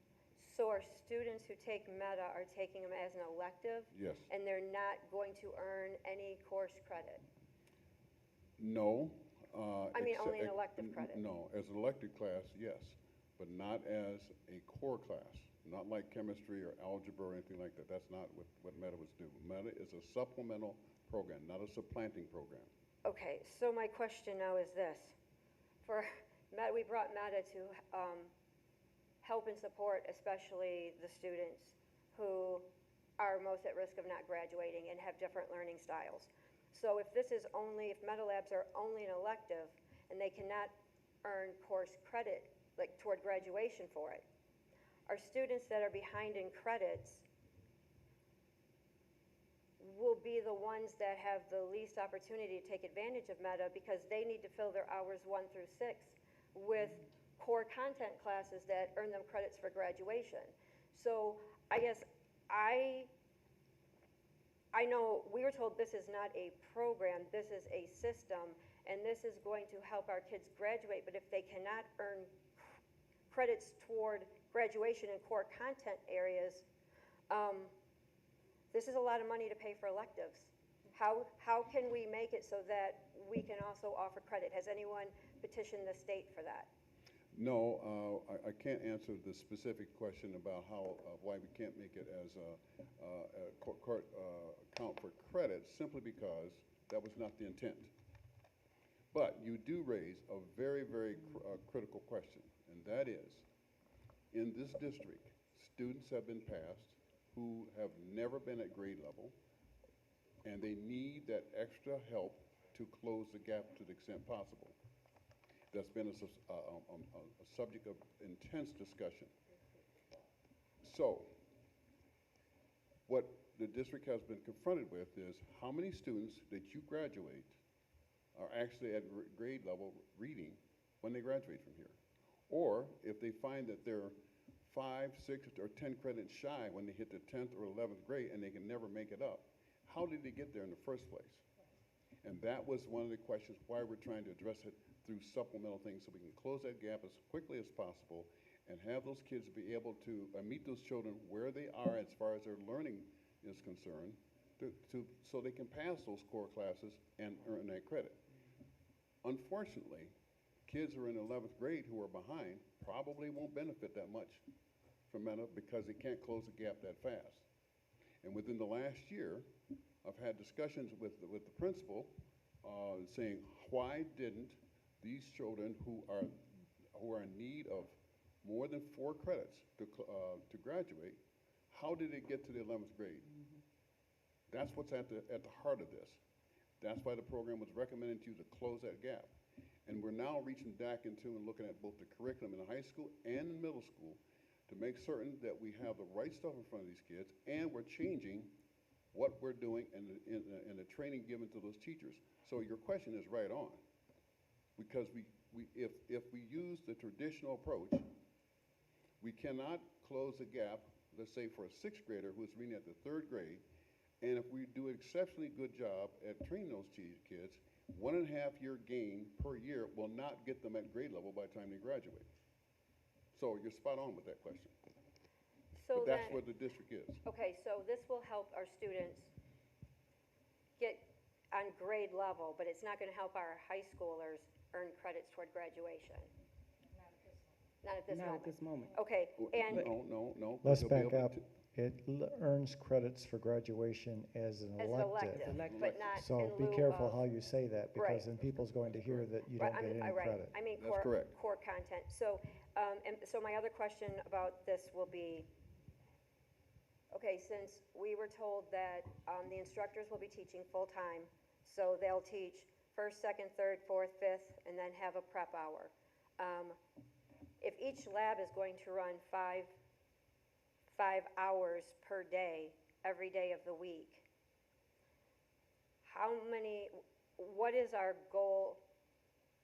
So our students who take META are taking them as an elective? Yes. And they're not going to earn any course credit? No. I mean, only an elective credit? No, as an elective class, yes, but not as a core class. Not like chemistry or algebra or anything like that. That's not what META was doing. META is a supplemental program, not a supplanting program. Okay, so my question now is this. For META, we brought META to help and support especially the students who are most at risk of not graduating and have different learning styles. So if this is only, if META labs are only an elective and they cannot earn course credit, like toward graduation for it, our students that are behind in credits will be the ones that have the least opportunity to take advantage of META because they need to fill their hours 1 through 6 with core content classes that earn them credits for graduation. So I guess I know we were told this is not a program, this is a system, and this is going to help our kids graduate, but if they cannot earn credits toward graduation in core content areas, this is a lot of money to pay for electives. How can we make it so that we can also offer credit? Has anyone petitioned the state for that? No, I can't answer the specific question about how, why we can't make it as count for credits, simply because that was not the intent. But you do raise a very, very critical question, and that is, in this district, students have been passed who have never been at grade level, and they need that extra help to close the gap to the extent possible. That's been a subject of intense discussion. So, what the district has been confronted with is how many students that you graduate are actually at grade level reading when they graduate from here. Or if they find that they're 5, 6, or 10 credits shy when they hit the 10th or 11th grade and they can never make it up, how did they get there in the first place? And that was one of the questions why we're trying to address it through supplemental things, so we can close that gap as quickly as possible and have those kids be able to meet those children where they are as far as their learning is concerned, so they can pass those core classes and earn that credit. Unfortunately, kids who are in 11th grade who are behind probably won't benefit that much from META because they can't close the gap that fast. And within the last year, I've had discussions with the principal saying, why didn't these children who are in need of more than 4 credits to graduate, how did they get to the 11th grade? That's what's at the heart of this. That's why the program was recommended to you to close that gap. And we're now reaching back into and looking at both the curriculum in the high school and in middle school to make certain that we have the right stuff in front of these kids, and we're changing what we're doing and the training given to those teachers. So your question is right on. Because if we use the traditional approach, we cannot close the gap, let's say for a 6th grader who's reading at the 3rd grade, and if we do an exceptionally good job at training those kids, 1.5 year gain per year will not get them at grade level by the time they graduate. So you're spot on with that question. So But that's then- where the district is. Okay, so this will help our students get on grade level, but it's not going to help our high schoolers earn credits toward graduation. Not at this Not moment. at this moment. Okay, and No. Let's they'll be back able up. to- It earns credits for graduation as an as an elective, Elective. but not in So lieu be careful of- how you say that, Right. because then people's going to hear that you Right, don't get any right. credit. I mean, That's correct. core content. So, and so my other question about this will be, okay, since we were told that the instructors will be teaching full-time, so they'll teach 1st, 2nd, 3rd, 4th, 5th, and then have a prep hour. If each lab is going to run five hours per day, every day of the week, what is our goal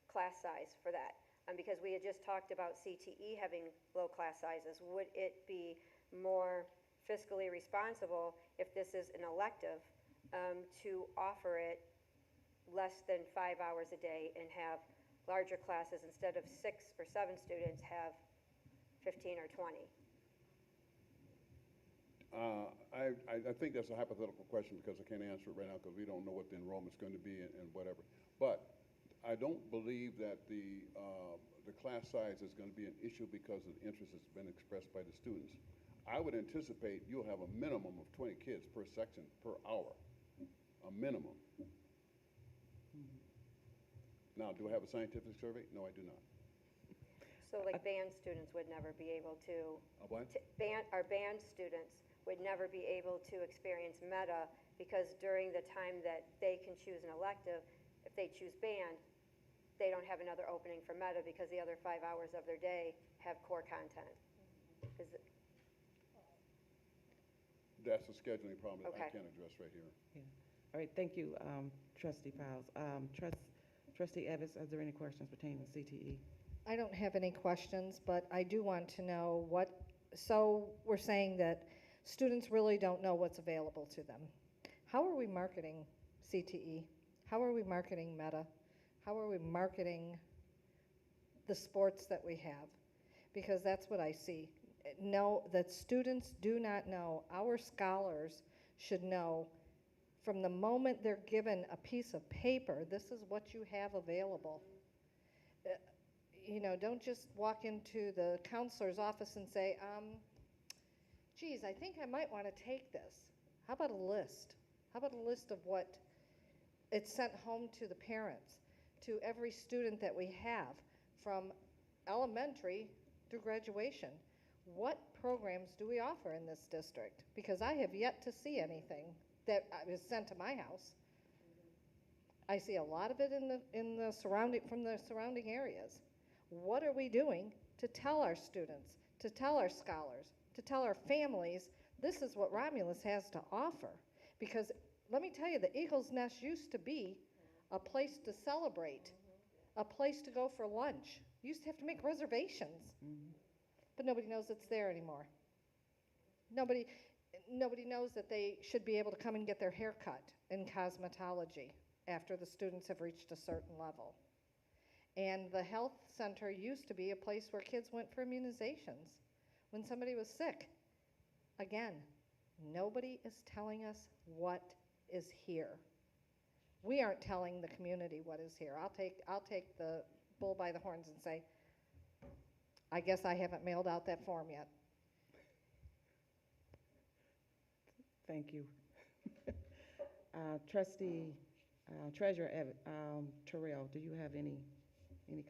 class size for that? Because we had just talked about CTE having low class sizes. Would it be more fiscally responsible if this is an elective to offer it less than 5 hours a day and have larger classes, instead of 6 or 7 students, have 15 or 20? I think that's a hypothetical question because I can't answer it right now because we don't know what the enrollment's going to be and whatever. But I don't believe that the class size is going to be an issue because of the interest that's been expressed by the students. I would anticipate you'll have a minimum of 20 kids per section per hour, a minimum. Now, do I have a scientific survey? No, I do not. So like band students would never be able to, A what? our band students would never be able to experience META because during the time that they can choose an elective, if they choose band, they don't have another opening for META because the other 5 hours of their day have core content. Is it, That's a scheduling problem that I Okay. can't address right here. All right, thank you, Trustee Piles. Trustee Evans, are there any questions pertaining to CTE? I don't have any questions, but I do want to know so we're saying that students really don't know what's available to them. How are we marketing CTE? How are we marketing META? How are we marketing the sports that we have? Because that's what I see. No, that students do not know. Our scholars should know from the moment they're given a piece of paper, this is what you have available. don't just walk into the counselor's office and say, geez, I think I might want to take this. How about a list? How about a list of what it's sent home to the parents, to every student that we have, from elementary through graduation? What programs do we offer in this district? Because I have yet to see anything that is sent to my house. I see a lot of it in the surrounding, from the surrounding areas. What are we doing to tell our students, to tell our scholars, to tell our families, this is what Romulus has to offer? Because let me tell you, the Eagle's Nest used to be a place to celebrate, a place to go for lunch. You used to have to make reservations, but nobody knows it's there anymore. Nobody knows that they should be able to come and get their hair cut in cosmetology after the students have reached a certain level. And the health center used to be a place where kids went for immunizations when somebody was sick. Again, nobody is telling us what is here. We aren't telling the community what is here. I'll take the bull by the horns and say, I guess I haven't mailed out that form yet. Thank you. Trustee, Treasurer Terrell, do you have any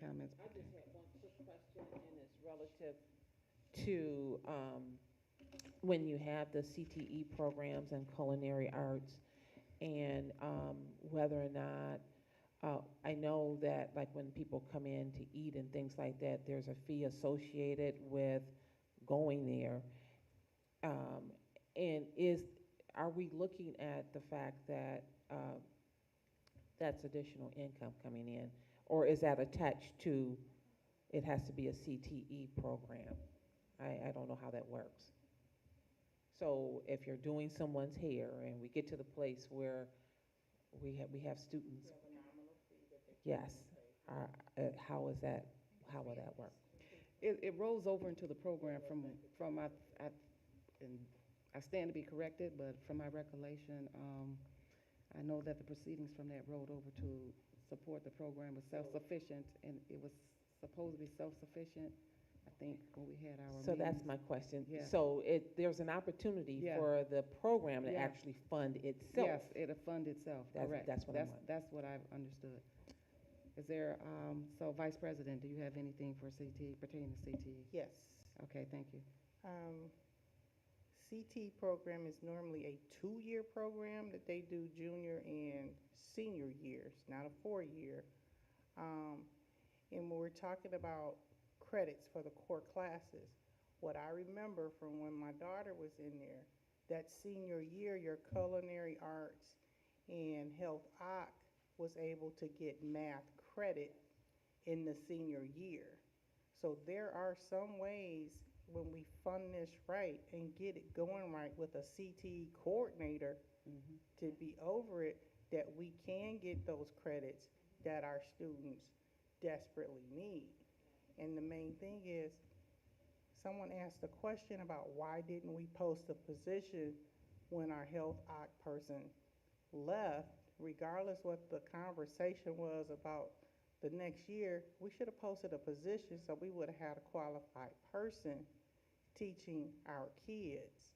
comments? I just had one quick question, and it's relative to when you have the CTE programs and culinary arts, and whether or not, I know that like when people come in to eat and things like that, there's a fee associated with going there. And are we looking at the fact that that's additional income coming in? Or is that attached to, it has to be a CTE program? I don't know how that works. So if you're doing someone's hair and we get to the place where we have students. Yes, how will that work? It rolls over into the program from and I stand to be corrected, but from my recollection, I know that the proceedings from that rolled over to support the program was self-sufficient, and it was supposed to be self-sufficient, I think, when we had our So that's meetings. my question. Yeah. So there's an opportunity Yeah. for the program to Yeah. actually fund itself. Yes, it'll fund itself, correct. That's what I want. That's what I've understood. Is there, so Vice President, do you have anything for CT, pertaining to CT? Yes. Okay, thank you. CT program is normally a 2-year program that they do junior and senior years, not a 4-year. And when we're talking about credits for the core classes, what I remember from when my daughter was in there, that senior year, your culinary arts and health OC was able to get math credit in the senior year. So there are some ways when we fund this right and get it going right with a CTE coordinator to be over it, that we can get those credits that our students desperately need. And the main thing is, someone asked a question about why didn't we post a position when our health OC person left. Regardless what the conversation was about the next year, we should have posted a position so we would have had a qualified person teaching our kids.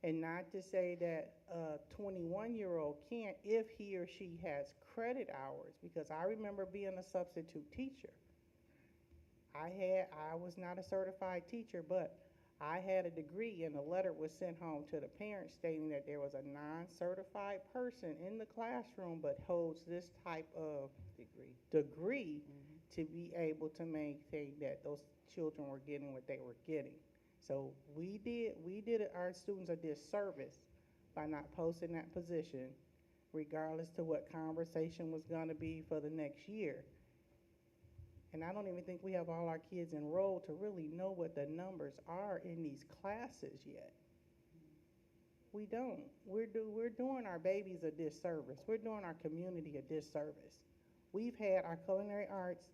And not to say that a 21-year-old can't if he or she has credit hours, because I remember being a substitute teacher. I was not a certified teacher, but I had a degree, and a letter was sent home to the parents stating that there was a non-certified person in the classroom but holds this type of degree to be able to maintain that those children were getting what they were getting. So we did our students a disservice by not posting that position, regardless to what conversation was going to be for the next year. And I don't even think we have all our kids enrolled to really know what the numbers are in these classes yet. We don't. We're doing our babies a disservice. We're doing our community a disservice. We've had our culinary arts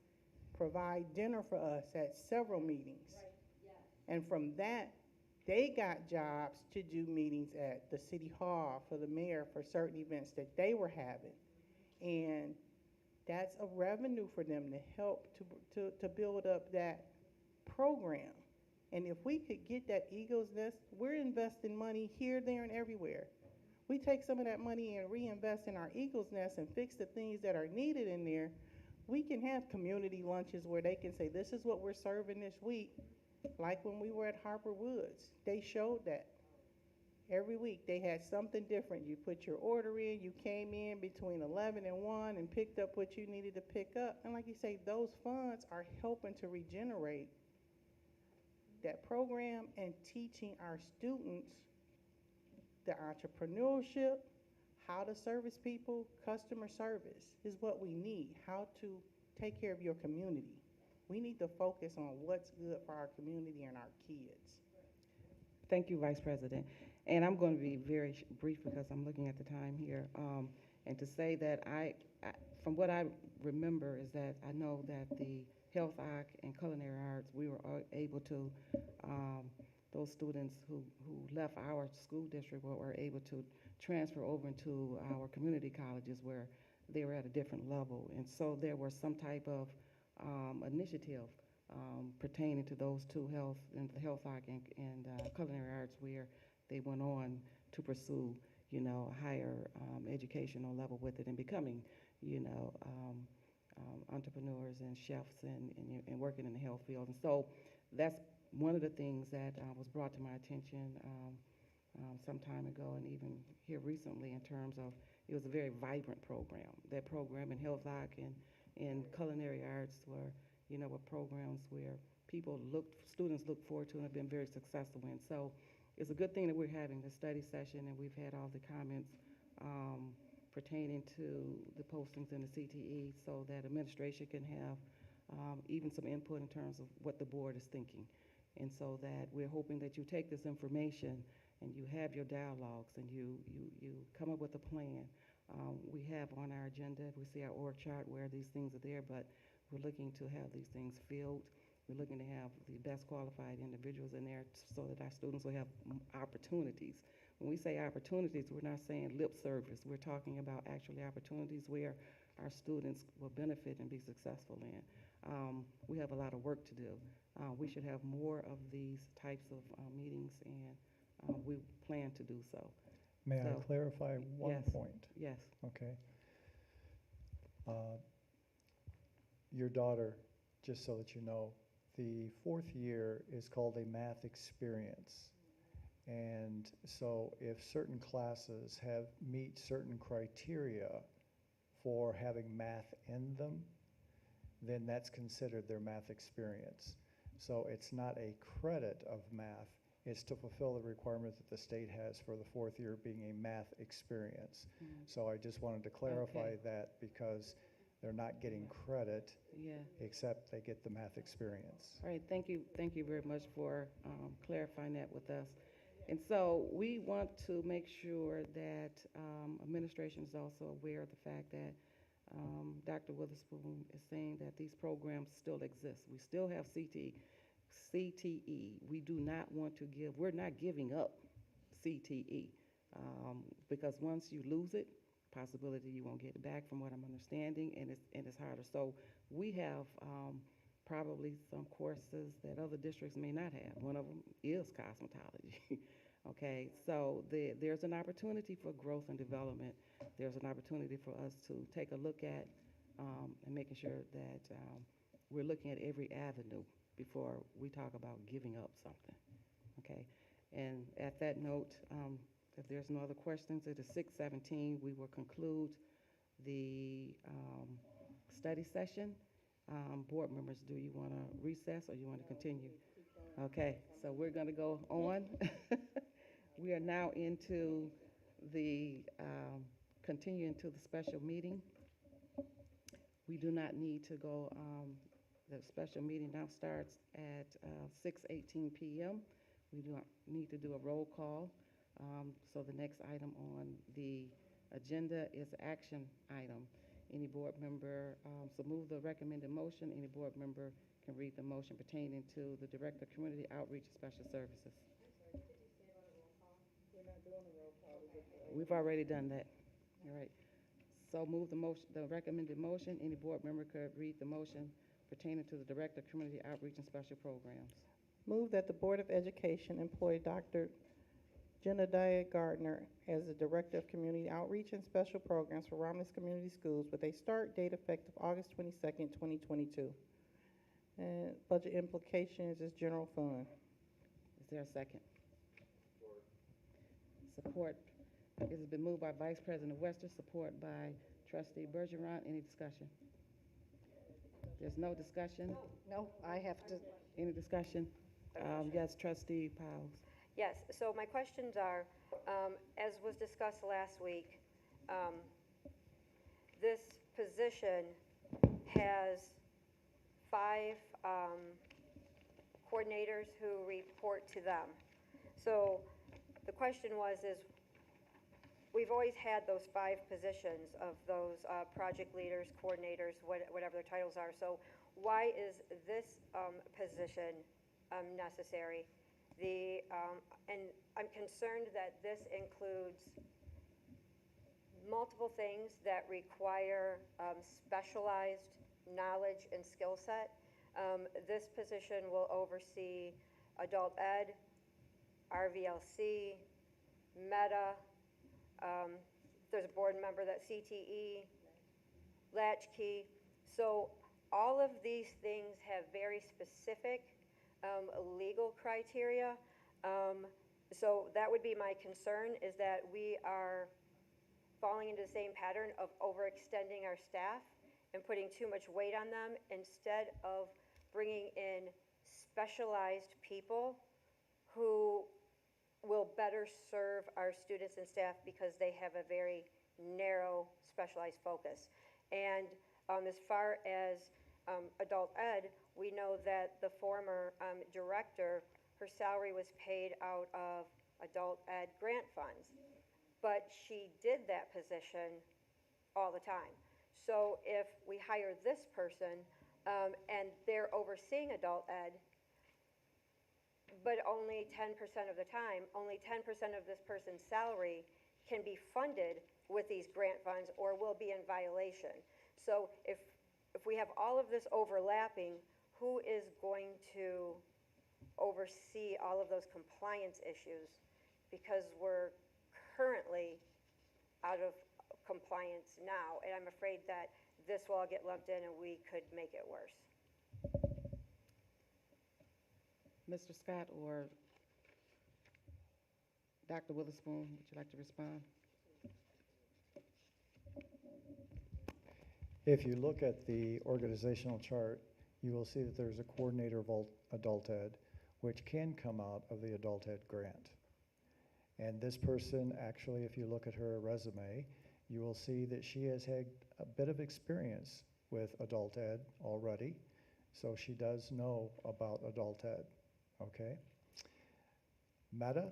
provide dinner for us at several meetings. Right. Yeah. And from that, they got jobs to do meetings at the city hall for the mayor for certain events that they were having. And That's a revenue for them to help to build up that program. And if we could get that Eagles Nest, we're investing money here, there, and everywhere. We take some of that money and reinvest in our Eagles Nest and fix the things that are needed in there. We can have community lunches where they can say, this is what we're serving this week. Like when we were at Harper Woods, they showed that. Every week they had something different. You put your order in, you came in between 11 and 1 and picked up what you needed to pick up. And like you say, those funds are helping to regenerate that program and teaching our students the entrepreneurship, how to service people. Customer service is what we need, how to take care of your community. We need to focus on what's good for our community and our kids. Thank you, Vice President. And I'm going to be very brief because I'm looking at the time here. And to say that from what I remember is that I know that the Health Arc and Culinary Arts, we were able to, those students who left our school district were able to transfer over into our community colleges where they were at a different level. And so there was some type of initiative pertaining to those two the Health Arc and Culinary Arts, where they went on to pursue, a higher educational level with it and becoming, entrepreneurs and chefs and working in the health field. And so that's one of the things that was brought to my attention some time ago, and even here recently, in terms of it was a very vibrant program. That program in Health Arc and in Culinary Arts were programs where students look forward to and have been very successful in. So it's a good thing that we're having the study session and we've had all the comments pertaining to the postings in the CTE so that administration can have even some input in terms of what the board is thinking. And so that we're hoping that you take this information and you have your dialogues and you come up with a plan. We have on our agenda, we see our org chart where these things are there, but we're looking to have these things filled. We're looking to have the best qualified individuals in there so that our students will have opportunities. When we say opportunities, we're not saying lip service. We're talking about actually opportunities where our students will benefit and be successful in. We have a lot of work to do. We should have more of these types of meetings, and we plan to do so. May I clarify one yes, point? Yes. Okay. Your daughter, just so that you know, the fourth year is called a math experience. And so if certain classes meet certain criteria for having math in them, then that's considered their math experience. So it's not a credit of math, it's to fulfill the requirement that the state has for the fourth year being a math experience. So I just wanted to clarify that because they're not getting credit, except they get the math experience. All right, thank you very much for clarifying that with us. And so we want to make sure that administration is also aware of the fact that Dr. Witherspoon is saying that these programs still exist. We still have CTE. We do not want to we're not giving up CTE because once you lose it, possibility you won't get it back from what I'm understanding, and it's harder. So we have probably some courses that other districts may not have. One of them is cosmetology. Okay, so there's an opportunity for growth and development. There's an opportunity for us to take a look at and making sure that we're looking at every avenue before we talk about giving up something. Okay, and at that note, if there's no other questions, it is 6:17. We will conclude the study session. Board members, do you want to recess or you want to continue? Okay, so we're going to go on. We are now into the continuing to the special meeting. We do not need to go. The special meeting now starts at 6:18 p.m. We do not need to do a roll call. So the next item on the agenda is action item. Any board member, so move the recommended motion. Any board member can read the motion pertaining to the Director of Community Outreach and Special Services. We've already done that. All right. So move the motion, the recommended motion. Any board member could read the motion pertaining to the Director of Community Outreach and Special Programs. Move that the Board of Education employ Dr. Jenadiah Gardner as the Director of Community Outreach and Special Programs for Romulus Community Schools with a start date effective August 22nd, 2022. And budget implications is general fund. Is there a second? Support. It has been moved by Vice President Wester, support by Trustee Bergeron. Any discussion? There's no discussion? No, I have to, Any discussion? Yes, Trustee Powell. Yes, so my questions are, as was discussed last week, this position has 5 coordinators who report to them. So the question is we've always had those 5 positions of those project leaders, coordinators, whatever their titles are. So why is this position necessary? And I'm concerned that this includes multiple things that require specialized knowledge and skill set. This position will oversee adult ed, RVLC, Meta, there's a board member that CTE, Latchkey. So all of these things have very specific legal criteria. So that would be my concern, is that we are falling into the same pattern of overextending our staff and putting too much weight on them instead of bringing in specialized people who will better serve our students and staff because they have a very narrow specialized focus. And as far as adult ed, we know that the former director, her salary was paid out of adult ed grant funds, but she did that position all the time. So if we hire this person and they're overseeing adult ed, but only 10% of the time, only 10% of this person's salary can be funded with these grant funds or will be in violation. So if we have all of this overlapping, who is going to oversee all of those compliance issues? Because we're currently out of compliance now, and I'm afraid that this will all get lumped in and we could make it worse. Mr. Scott or Dr. Witherspoon, would you like to respond? If you look at the organizational chart, you will see that there's a coordinator of adult ed, which can come out of the adult ed grant. And this person, actually, if you look at her resume, you will see that she has had a bit of experience with adult ed already, so she does know about adult ed, okay? Meta,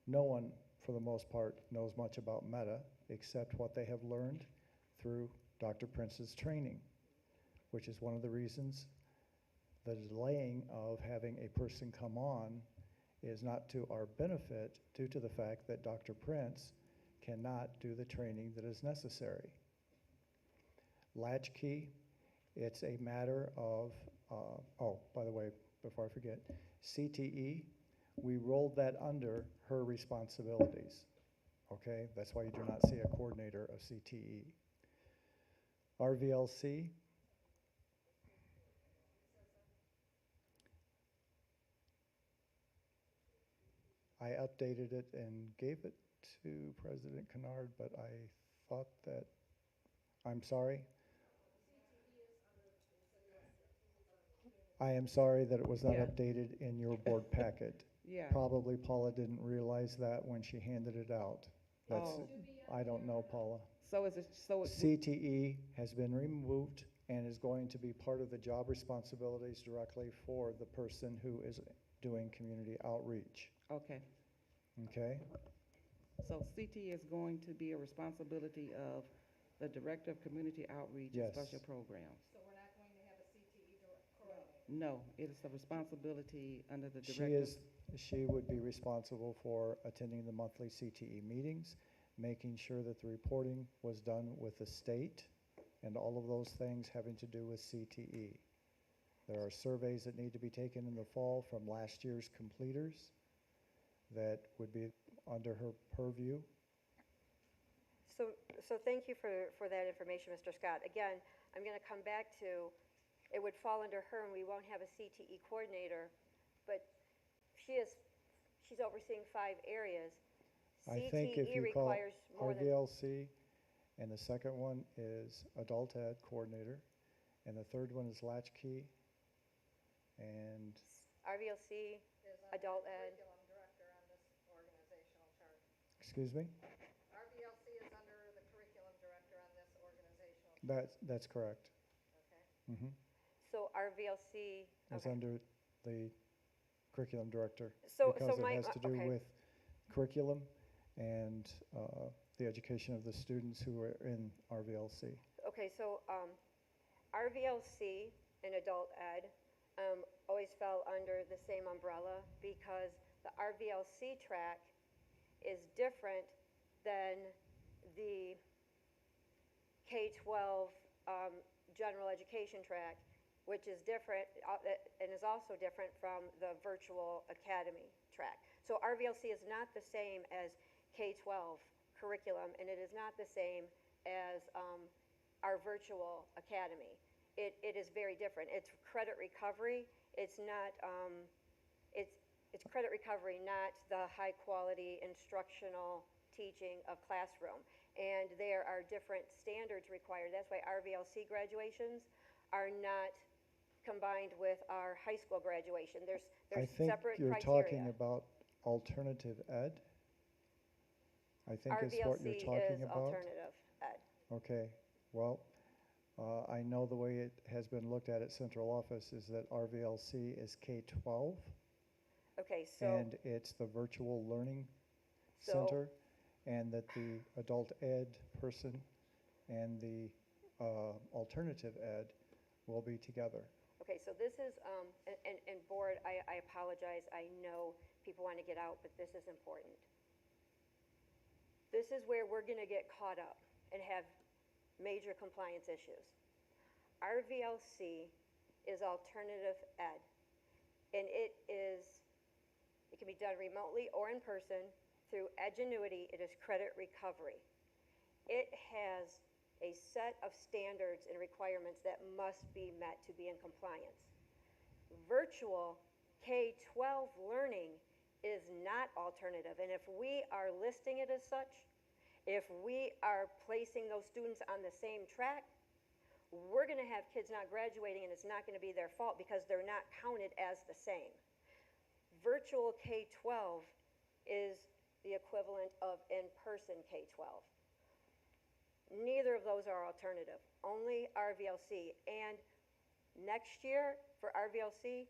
no one, for the most part, knows much about Meta, except what they have learned through Dr. Prince's training, which is one of the reasons the delaying of having a person come on is not to our benefit due to the fact that Dr. Prince cannot do the training that is necessary. Latchkey, it's a matter of, oh, by the way, before I forget, CTE, we rolled that under her responsibilities, okay? That's why you do not see a coordinator of CTE. RVLC, I updated it and gave it to President Kennard, but I thought that, I'm sorry. I am sorry that it was not Yeah. updated in your board packet. Yeah. Probably Paula didn't realize that when she handed it out. That's, Oh. I don't know, Paula. So is it, CTE has been removed and is going to be part of the job responsibilities directly for the person who is doing community outreach, okay. okay? So CT is going to be a responsibility of the Director of Community Outreach and Yes. Special Programs? so we're not going to have a CTE coordinator? No, it is the responsibility under the Director. She would be responsible for attending the monthly CTE meetings, making sure that the reporting was done with the state, and all of those things having to do with CTE. There are surveys that need to be taken in the fall from last year's completers that would be under her purview. So thank you for that information, Mr. Scott. Again, I'm going to come back to, it would fall under her and we won't have a CTE coordinator, but she's overseeing 5 areas. I think if CTE you call requires more than, RVLC, and the second one is Adult Ed Coordinator, and the third one is Latchkey, and RVLC, adult ed. Curriculum director on this organizational chart. excuse me? RVLC is under the curriculum director on this organizational chart. That's correct. Okay. Mm-hmm. So RVLC, It's okay. under the curriculum director. So Because my- it has to do okay. with curriculum and the education of the students who are in RVLC. Okay, so RVLC and adult ed always fell under the same umbrella because the RVLC track is different than the K-12 general education track, which is different and is also different from the virtual academy track. So RVLC is not the same as K-12 curriculum, and it is not the same as our virtual academy. It is very different. It's credit recovery. It's not, it's credit recovery, not the high quality instructional teaching of classroom. And there are different standards required. That's why RVLC graduations are not combined with our high school graduation. There's I think separate you're criteria. talking about alternative ed, I think is what you're talking RVLC is about. alternative ed. Okay, well, I know the way it has been looked at Central Office is that RVLC is K-12, Okay, so, and it's the virtual learning So- center, and that the adult ed person and the alternative ed will be together. okay, so this is, and board, I apologize, I know people want to get out, but this is important. This is where we're going to get caught up and have major compliance issues. RVLC is alternative ed, and it can be done remotely or in person. Through Edgenuity, it is credit recovery. It has a set of standards and requirements that must be met to be in compliance. Virtual K-12 learning is not alternative, and if we are listing it as such, if we are placing those students on the same track, we're going to have kids not graduating, and it's not going to be their fault because they're not counted as the same. Virtual K-12 is the equivalent of in-person K-12. Neither of those are alternative, only RVLC. And next year for RVLC,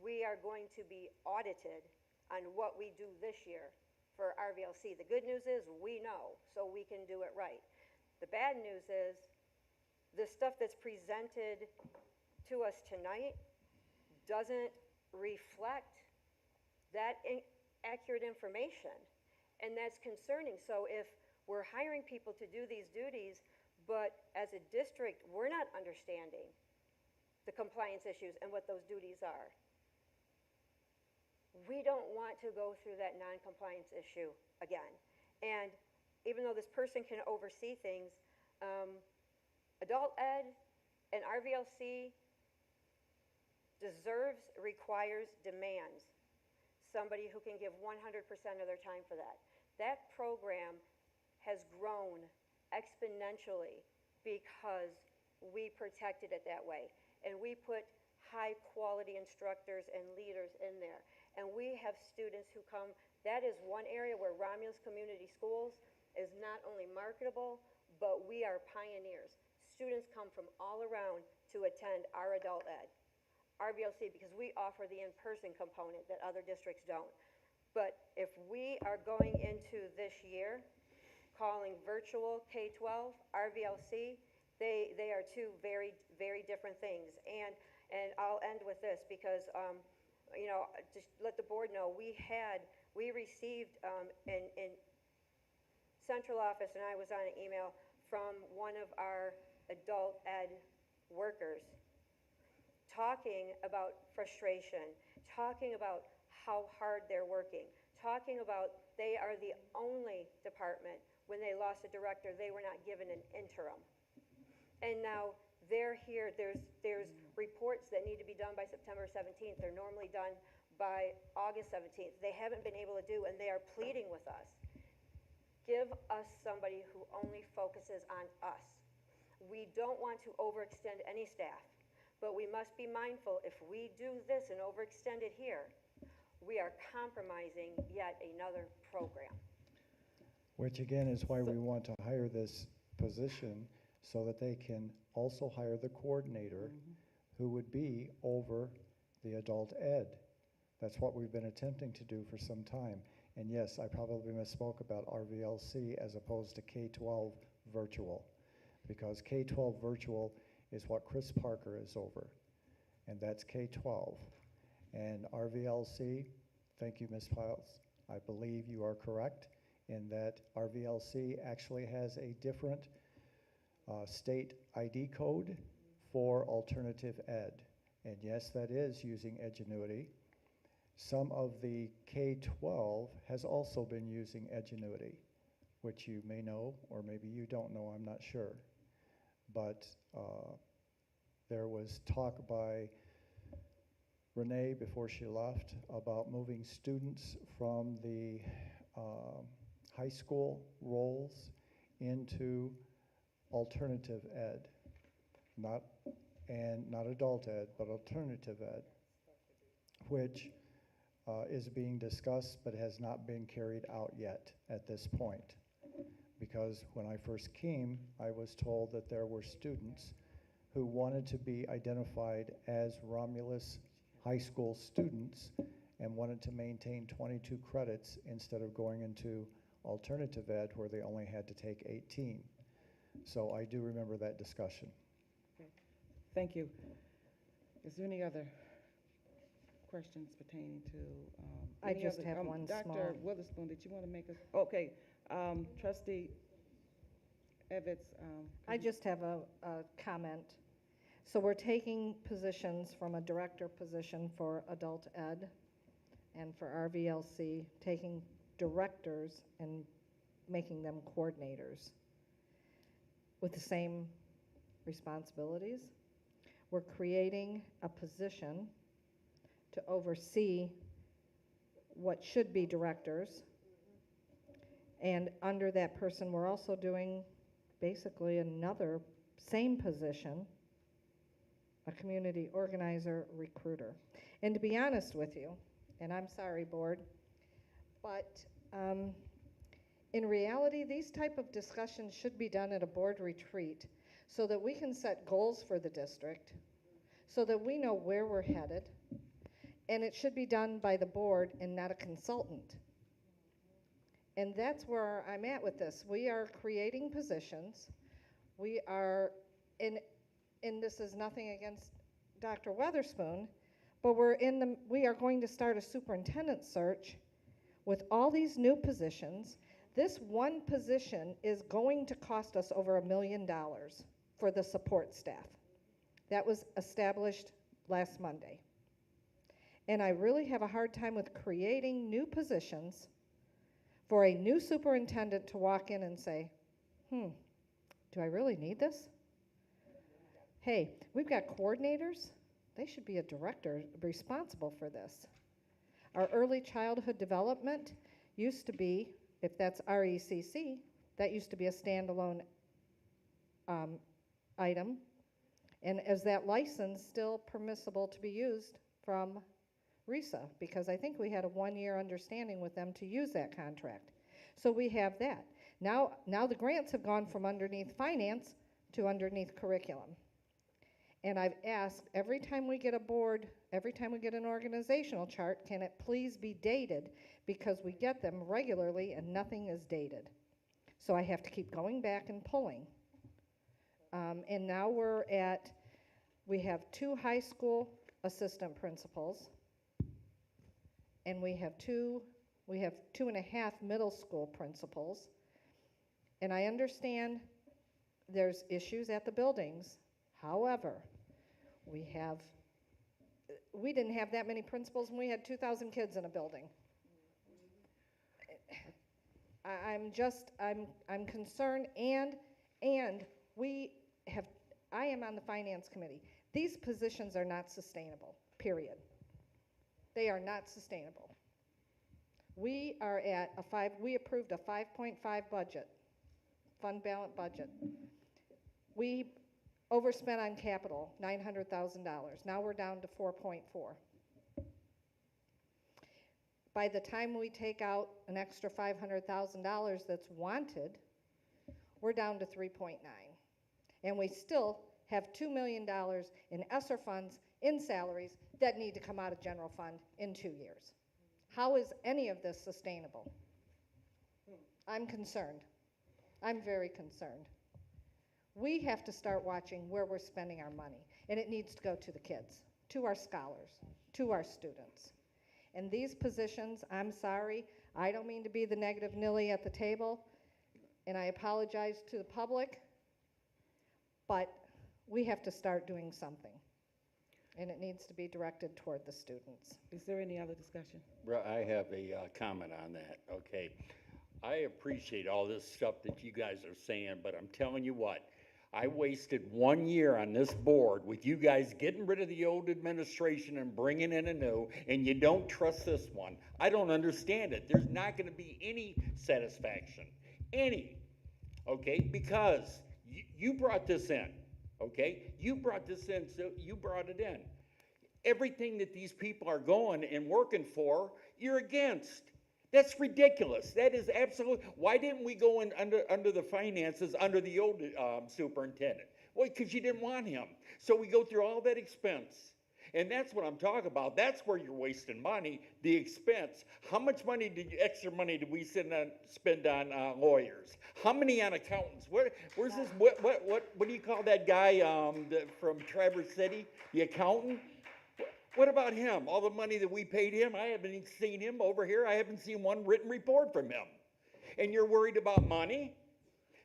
we are going to be audited on what we do this year for RVLC. The good news is we know, so we can do it right. The bad news is the stuff that's presented to us tonight doesn't reflect that accurate information, and that's concerning. So if we're hiring people to do these duties, but as a district, we're not understanding the compliance issues and what those duties are, we don't want to go through that non-compliance issue again. And even though this person can oversee things, adult ed and RVLC deserves, requires, demands somebody who can give 100% of their time for that. That program has grown exponentially because we protected it that way. And we put high-quality instructors and leaders in there. And we have students who come, that is one area where Romulus Community Schools is not only marketable, but we are pioneers. Students come from all around to attend our adult ed, RVLC, because we offer the in-person component that other districts don't. But if we are going into this year calling virtual K-12 RVLC, they are two very, very different things. And I'll end with this because, just let the board know, we received in central office and I was on an email from one of our adult ed workers talking about frustration, talking about how hard they're working, talking about they are the only department, when they lost a director, they were not given an interim. And now they're here, there's reports that need to be done by September 17th. They're normally done by August 17th. They haven't been able to do, and they are pleading with us. Give us somebody who only focuses on us. We don't want to overextend any staff, but we must be mindful if we do this and overextend it here, we are compromising yet another program. Which again is why we want to hire this position, so that they can also hire the coordinator who would be over the adult ed. That's what we've been attempting to do for some time. And yes, I probably misspoke about RVLC as opposed to K-12 virtual, because K-12 virtual is what Chris Parker is over, and that's K-12. And RVLC, thank you, Ms. Piles, I believe you are correct in that RVLC actually has a different state ID code for alternative ed. And yes, that is using Edgenuity. Some of the K-12 has also been using Edgenuity, which you may know, or maybe you don't know, I'm not sure. But there was talk by Renee before she left about moving students from the high school roles into alternative ed, not adult ed, but alternative ed, which is being discussed but has not been carried out yet at this point. Because when I first came, I was told that there were students who wanted to be identified as Romulus high school students and wanted to maintain 22 credits instead of going into alternative ed where they only had to take 18. So I do remember that discussion. Okay. Thank you. Is there any other questions pertaining to? I any just other- have one Dr. small- Witherspoon, did you want to make a, okay, Trustee Evans. I just have a comment. So we're taking positions from a director position for adult ed and for RVLC, taking directors and making them coordinators with the same responsibilities. We're creating a position to oversee what should be directors. And under that person, we're also doing basically another same position, a community organizer recruiter. And to be honest with you, and I'm sorry, board, but in reality, these type of discussions should be done at a board retreat so that we can set goals for the district, so that we know where we're headed, and it should be done by the board and not a consultant. And that's where I'm at with this. We are creating positions. We are, and this is nothing against Dr. Weatherspoon, but we are going to start a superintendent search with all these new positions. This one position is going to cost us over $1 million for the support staff. That was established last Monday. And I really have a hard time with creating new positions for a new superintendent to walk in and say, do I really need this? Hey, we've got coordinators. They should be a director responsible for this. Our early childhood development used to be, if that's RECC, that used to be a standalone item. And is that license still permissible to be used from RESA? Because I think we had a one-year understanding with them to use that contract. So we have that. Now the grants have gone from underneath finance to underneath curriculum. And I've asked every time we get a board, every time we get an organizational chart, can it please be dated? Because we get them regularly and nothing is dated. So I have to keep going back and pulling. And now we have 2 high school assistant principals, and we have 2.5 middle school principals, And I understand there's issues at the buildings. However, we didn't have that many principals when we had 2,000 kids in a building. I'm concerned, and I am on the finance committee. These positions are not sustainable, period. They are not sustainable. We approved a 5.5 budget, fund balance budget. We overspent on capital, $900,000. Now we're down to 4.4. By the time we take out an extra $500,000 that's wanted, we're down to 3.9. And we still have $2 million in ESSER funds in salaries that need to come out of general fund in 2 years. How is any of this sustainable? I'm concerned. I'm very concerned. We have to start watching where we're spending our money, and it needs to go to the kids, to our scholars, to our students. And these positions, I'm sorry, I don't mean to be the negative Nilly at the table, and I apologize to the public, but we have to start doing something. And it needs to be directed toward the students. Is there any other discussion? Well, I have a comment on that, okay? I appreciate all this stuff that you guys are saying, but I'm telling you what, I wasted 1 year on this board with you guys getting rid of the old administration and bringing in a new, and you don't trust this one. I don't understand it. There's not gonna be any satisfaction, any, okay? Because you brought this in, okay? You brought this in, so you brought it in. Everything that these people are going and working for, you're against. That's ridiculous. That is absolute. Why didn't we go in under the finances, under the old superintendent? Well, because you didn't want him. So we go through all that expense. And that's what I'm talking about. That's where you're wasting money, the expense. How much money extra money did we spend on lawyers? How many on accountants? Where's this, what do you call that guy from Traverse City? The accountant? What about him? All the money that we paid him, I haven't even seen him over here. I haven't seen one written report from him. And you're worried about money?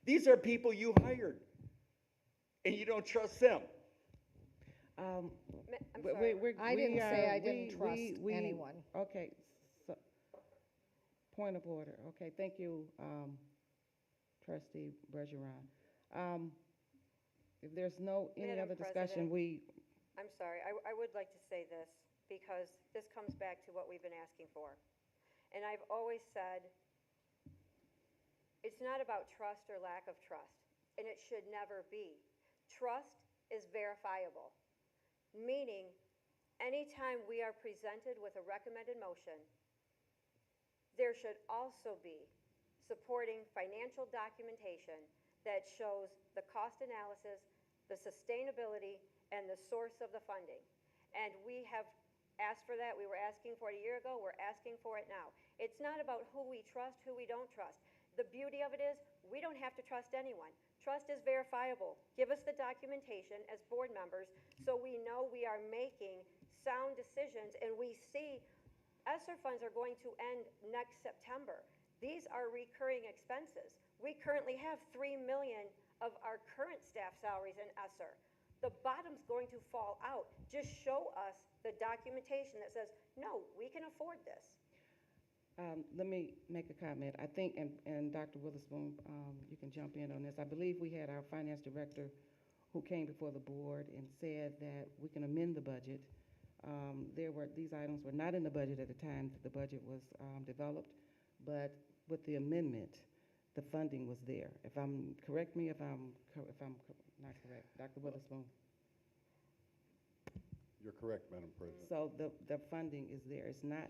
These are people you hired. And you don't trust them. I'm sorry. I didn't say I didn't trust anyone. Okay, so, point of order. Okay, thank you, trustee Bergeron. If there's any Madam other discussion, President. I'm sorry, I would like to say this, because this comes back to what we've been asking for. And I've always said, it's not about trust or lack of trust, and it should never be. Trust is verifiable, meaning anytime we are presented with a recommended motion, there should also be supporting financial documentation that shows the cost analysis, the sustainability, and the source of the funding. And we have asked for that. We were asking for it a year ago. We're asking for it now. It's not about who we trust, who we don't trust. The beauty of it is we don't have to trust anyone. Trust is verifiable. Give us the documentation as board members so we know we are making sound decisions, and we see ESSER funds are going to end next September. These are recurring expenses. We currently have $3 million of our current staff salaries in ESSER. The bottom's going to fall out. Just show us the documentation that says, no, we can afford this. Let me make a comment. I think, and Dr. Witherspoon, you can jump in on this. I believe we had our finance director who came before the board and said that we can amend the budget. These items were not in the budget at the time that the budget was developed, but with the amendment, the funding was there. Correct me if I'm not correct. Dr. Witherspoon. You're correct, Madam President. So the funding is there. It's not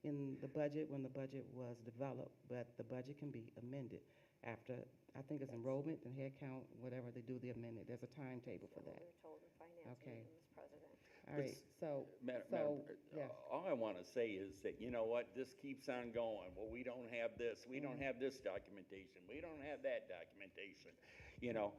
in the budget when the budget was developed, but the budget can be amended after, I think it's enrollment and head count, whatever they do the amendment. There's a timetable for that. We were told in finance Okay. meeting, Ms. President. All right, so, yeah. All I want to say is that, you know what, this keeps on going. Well, we don't have this, we don't have this documentation, we don't have that documentation. You know,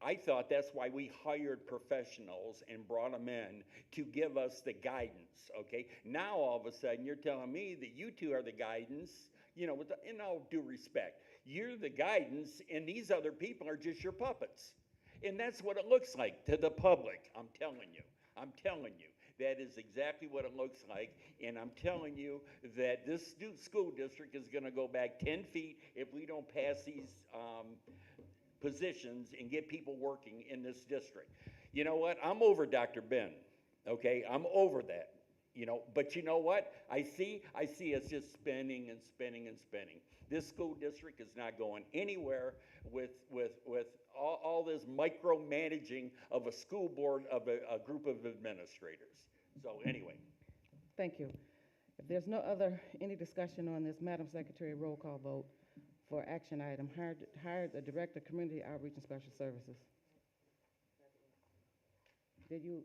I thought that's why we hired professionals and brought them in to give us the guidance, okay? Now, all of a sudden, you're telling me that you two are the guidance, you know, in all due respect. You're the guidance, and these other people are just your puppets. And that's what it looks like to the public, I'm telling you. I'm telling you. That is exactly what it looks like, and I'm telling you that this school district is gonna go back 10 feet if we don't pass these, positions and get people working in this district. You know what? I'm over Dr. Ben, okay? I'm over that, but you know what? I see us just spending and spending and spending. This school district is not going anywhere with all this micromanaging of a school board of a group of administrators. So anyway. Thank you. If there's any discussion on this, Madam Secretary, roll call vote for action item, hired the Director of Community Outreach and Special Services. Did you,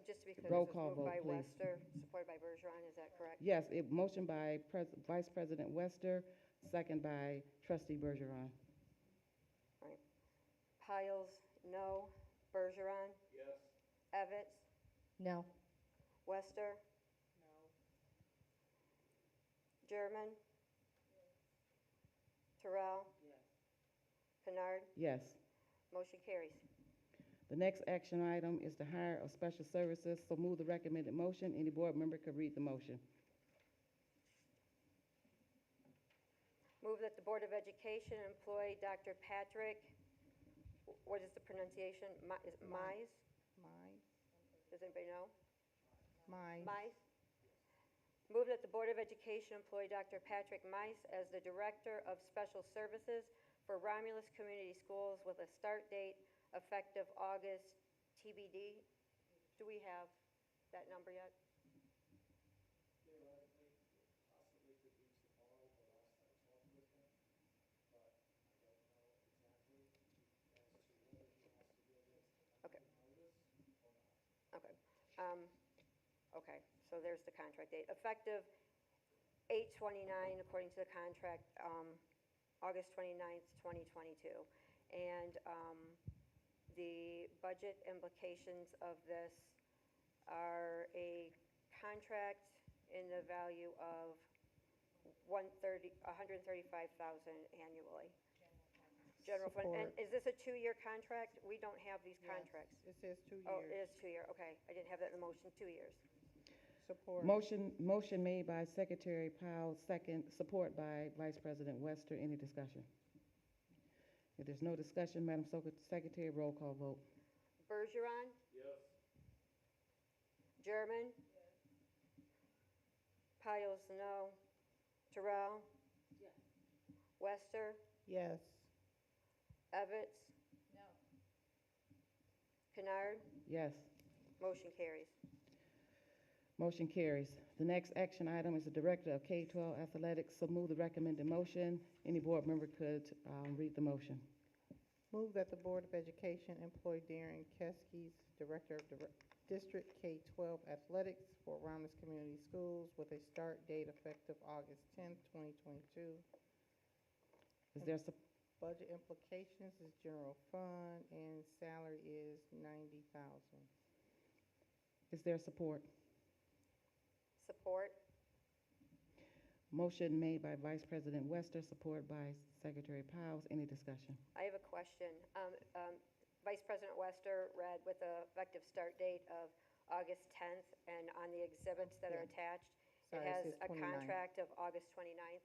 Just to be clear, Roll this was call moved vote, by please. Wester, supported by Bergeron, is that correct? yes, motion by Vice President Wester, second by Trustee Bergeron. Right. Piles, no. Bergeron? Yes. Evans? No. Wester? No. German? Terrell? Yes. Kennard? Yes. Motion carries. The next action item is the hire of special services, so move the recommended motion. Any board member could read the motion. Move that the Board of Education employ Dr. Patrick, what is the pronunciation? Is it Mize? Mize, Does anybody know? Mize. Mize? Move that the Board of Education employ Dr. Patrick Mize as the Director of Special Services for Romulus Community Schools with a start date effective August TBD. Do we have that number yet? Okay. Okay. Okay, so there's the contract date. Effective 8/29, according to the contract, August 29th, 2022. And the budget implications of this are a contract in the value of $135,000 annually. General fund, and Support. is this a 2-year contract? We don't have these Yes, contracts. it says 2 Oh, it years. is 2-year, okay. I didn't have that in the motion, 2 years. Support. Motion made by Secretary Powell, support by Vice President Wester. Any discussion? If there's no discussion, Madam Secretary, roll call vote. Bergeron? Yes. German? Piles, no. Terrell? Yes. Wester? Yes. Evans? No. Kennard? Yes. Motion carries. Motion carries. The next action item is the Director of K-12 Athletics, so move the recommended motion. Any board member could read the motion. Move that the Board of Education employ Darren Keskes, Director of District K-12 Athletics for Romulus Community Schools with a start date effective August 10th, 2022. Is there, Budget implications is general fund and salary is $90,000. is there support? Support. Motion made by Vice President Wester, support by Secretary Powell. Any discussion? I have a question. Vice President Wester read with the effective start date of August 10th, and on the exhibits that are Yeah. attached, Sorry, it has it says a 29th. contract of August 29th.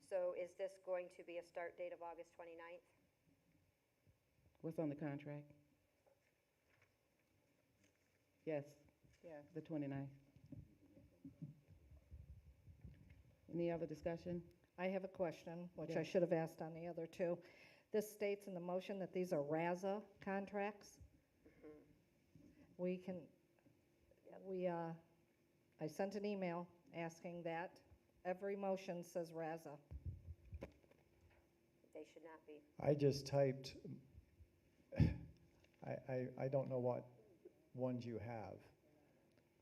So is this going to be a start date of August 29th? What's on the contract? Yes, Yes. the 29th. Any other discussion? I have a question, which I Yes. should have asked on the other two. This states in the motion that these are RAZA contracts. We can, I sent an email asking that. Every motion says RAZA. They should not be. I just typed, I don't know what ones you have,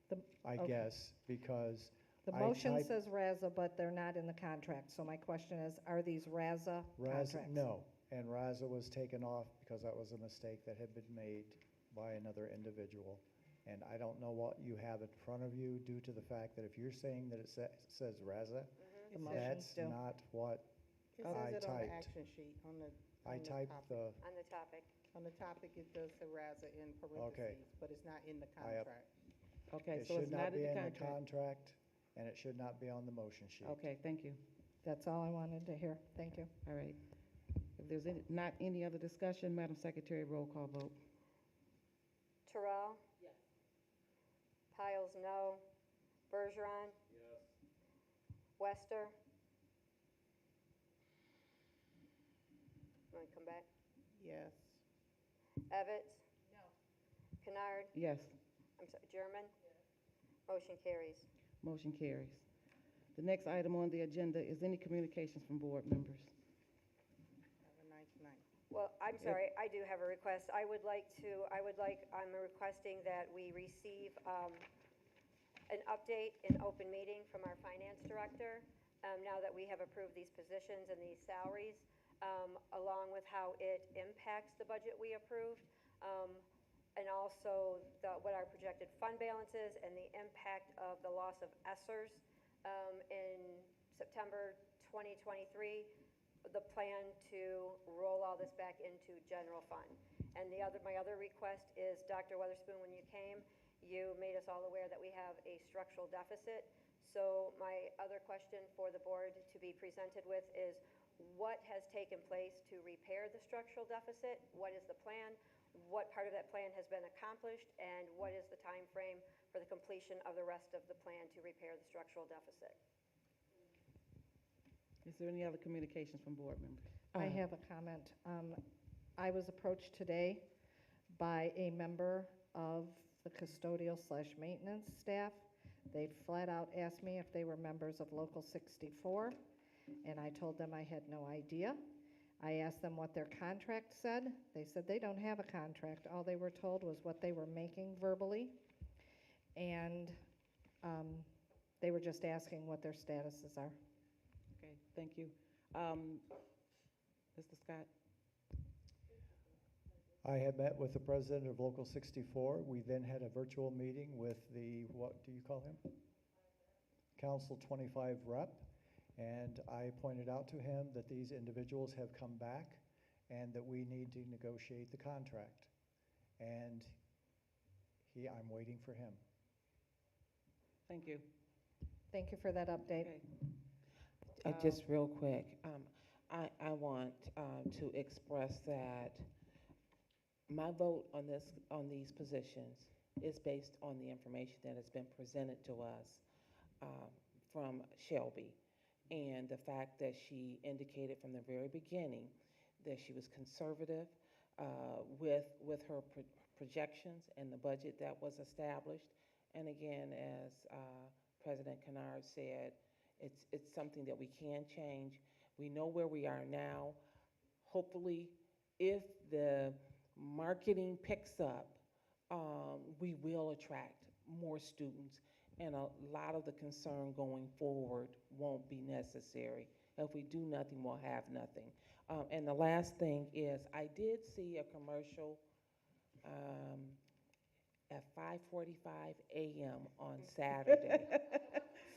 The- I okay. guess, because The I motion typed- says RAZA, but they're not in the contract. So my question is, are these RAZA contracts? No, and Raza was taken off because that was a mistake that had been made by another individual. And I don't know what you have in front of you due to the fact that if you're saying that it says Raza, The motions That's do. not what It I says it on the typed. action sheet, on the, I on the typed topic. the, On the topic. On the topic, it does say RASA in parentheses, but it's not in the I up- contract. Okay, it so should it's not not in be the in the contract. contract, and it should not be on the motion sheet. Okay, thank you. That's all I wanted to hear. Thank you. All right. If there's not any other discussion, Madam Secretary, roll call vote. Terrell? Yes. Piles, no. Bergeron? Yes. Wester? Want to come back? Yes. Evans? No. Kennard? Yes, I'm sorry, German? Motion carries. motion carries. The next item on the agenda is any communications from board members. Have a nice night. Well, I'm sorry, I do have a request. I'm requesting that we receive an update in open meeting from our finance director, now that we have approved these positions and these salaries, along with how it impacts the budget we approved, and also what our projected fund balance is and the impact of the loss of ESSERS in September 2023, the plan to roll all this back into general fund. And my other request is, Dr. Weatherspoon, when you came, you made us all aware that we have a structural deficit. So my other question for the board to be presented with is, what has taken place to repair the structural deficit? What is the plan? What part of that plan has been accomplished? And what is the time frame for the completion of the rest of the plan to repair the structural deficit? Is there any other communications from board members? I have a comment. I was approached today by a member of the custodial/maintenance staff. They flat out asked me if they were members of Local 64, and I told them I had no idea. I asked them what their contract said. They said they don't have a contract. All they were told was what they were making verbally, and they were just asking what their statuses are. Okay, thank you. Mr. Scott? I had met with the president of Local 64. We then had a virtual meeting with the, what do you call him? Council 25 rep. And I pointed out to him that these individuals have come back and that we need to negotiate the contract. And I'm waiting for him. Thank you. Thank you for that update. Okay. Just real quick, I want to express that my vote on these positions is based on the information that has been presented to us from Shelby, and the fact that she indicated from the very beginning that she was conservative with her projections and the budget that was established. And again, as President Kennard said, it's something that we can change. We know where we are now. Hopefully, if the marketing picks up, we will attract more students, and a lot of the concern going forward won't be necessary. If we do nothing, we'll have nothing. And the last thing is, I did see a commercial at 5:45 a.m. on Saturday.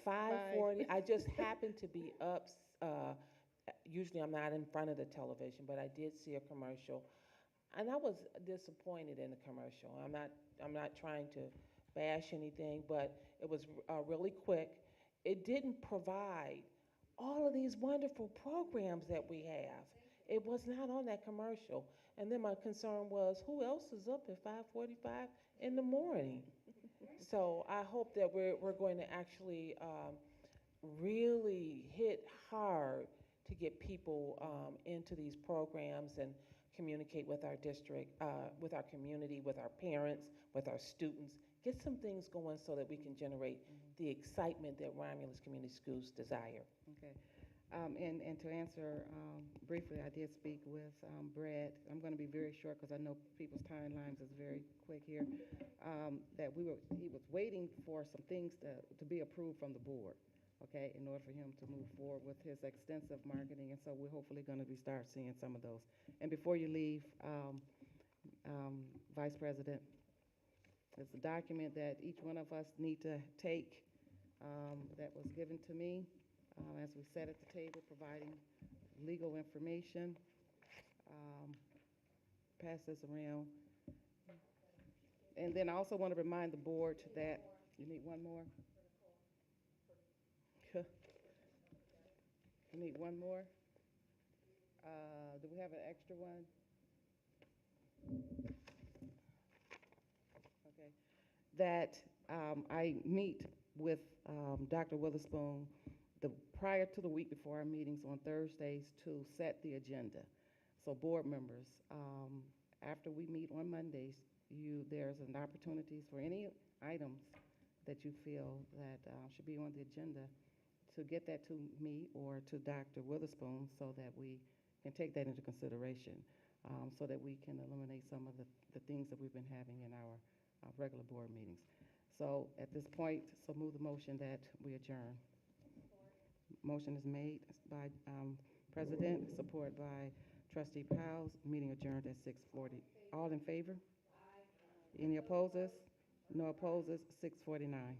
5:40, I just happened to be up, usually I'm not in front of the television, but I did see a commercial, and I was disappointed in the commercial. I'm not trying to bash anything, but it was really quick. It didn't provide all of these wonderful programs that we have. It was not on that commercial. And then my concern was, who else is up at 5:45 in the morning? So I hope that we're going to actually really hit hard to get people into these programs and communicate with our district, with our community, with our parents, with our students. Get some things going so that we can generate the excitement that Romulus Community Schools desire. Okay. And to answer briefly, I did speak with Brad. I'm going to be very short because I know people's timelines is very quick here. That he was waiting for some things to be approved from the board, okay, in order for him to move forward with his extensive marketing. And so we're hopefully going to start seeing some of those. And before you leave, Vice President, it's a document that each one of us need to take that was given to me. as we sat at the table, providing legal information. Pass this around. And then I also want to remind the board that, you need one more? You need one more? Do we have an extra one? Okay. That I meet with Dr. Witherspoon prior to the week before our meetings on Thursdays to set the agenda. So board members, after we meet on Mondays, there's an opportunities for any items that you feel that should be on the agenda to get that to me or to Dr. Witherspoon so that we can take that into consideration, so that we can eliminate some of the things that we've been having in our regular board meetings. So at this point, so move the motion that we adjourn. Motion is made by President, support by Trustee Powell. Meeting adjourned at 6:40. All in favor? Aye. Any opposers? No opposers, 6:49.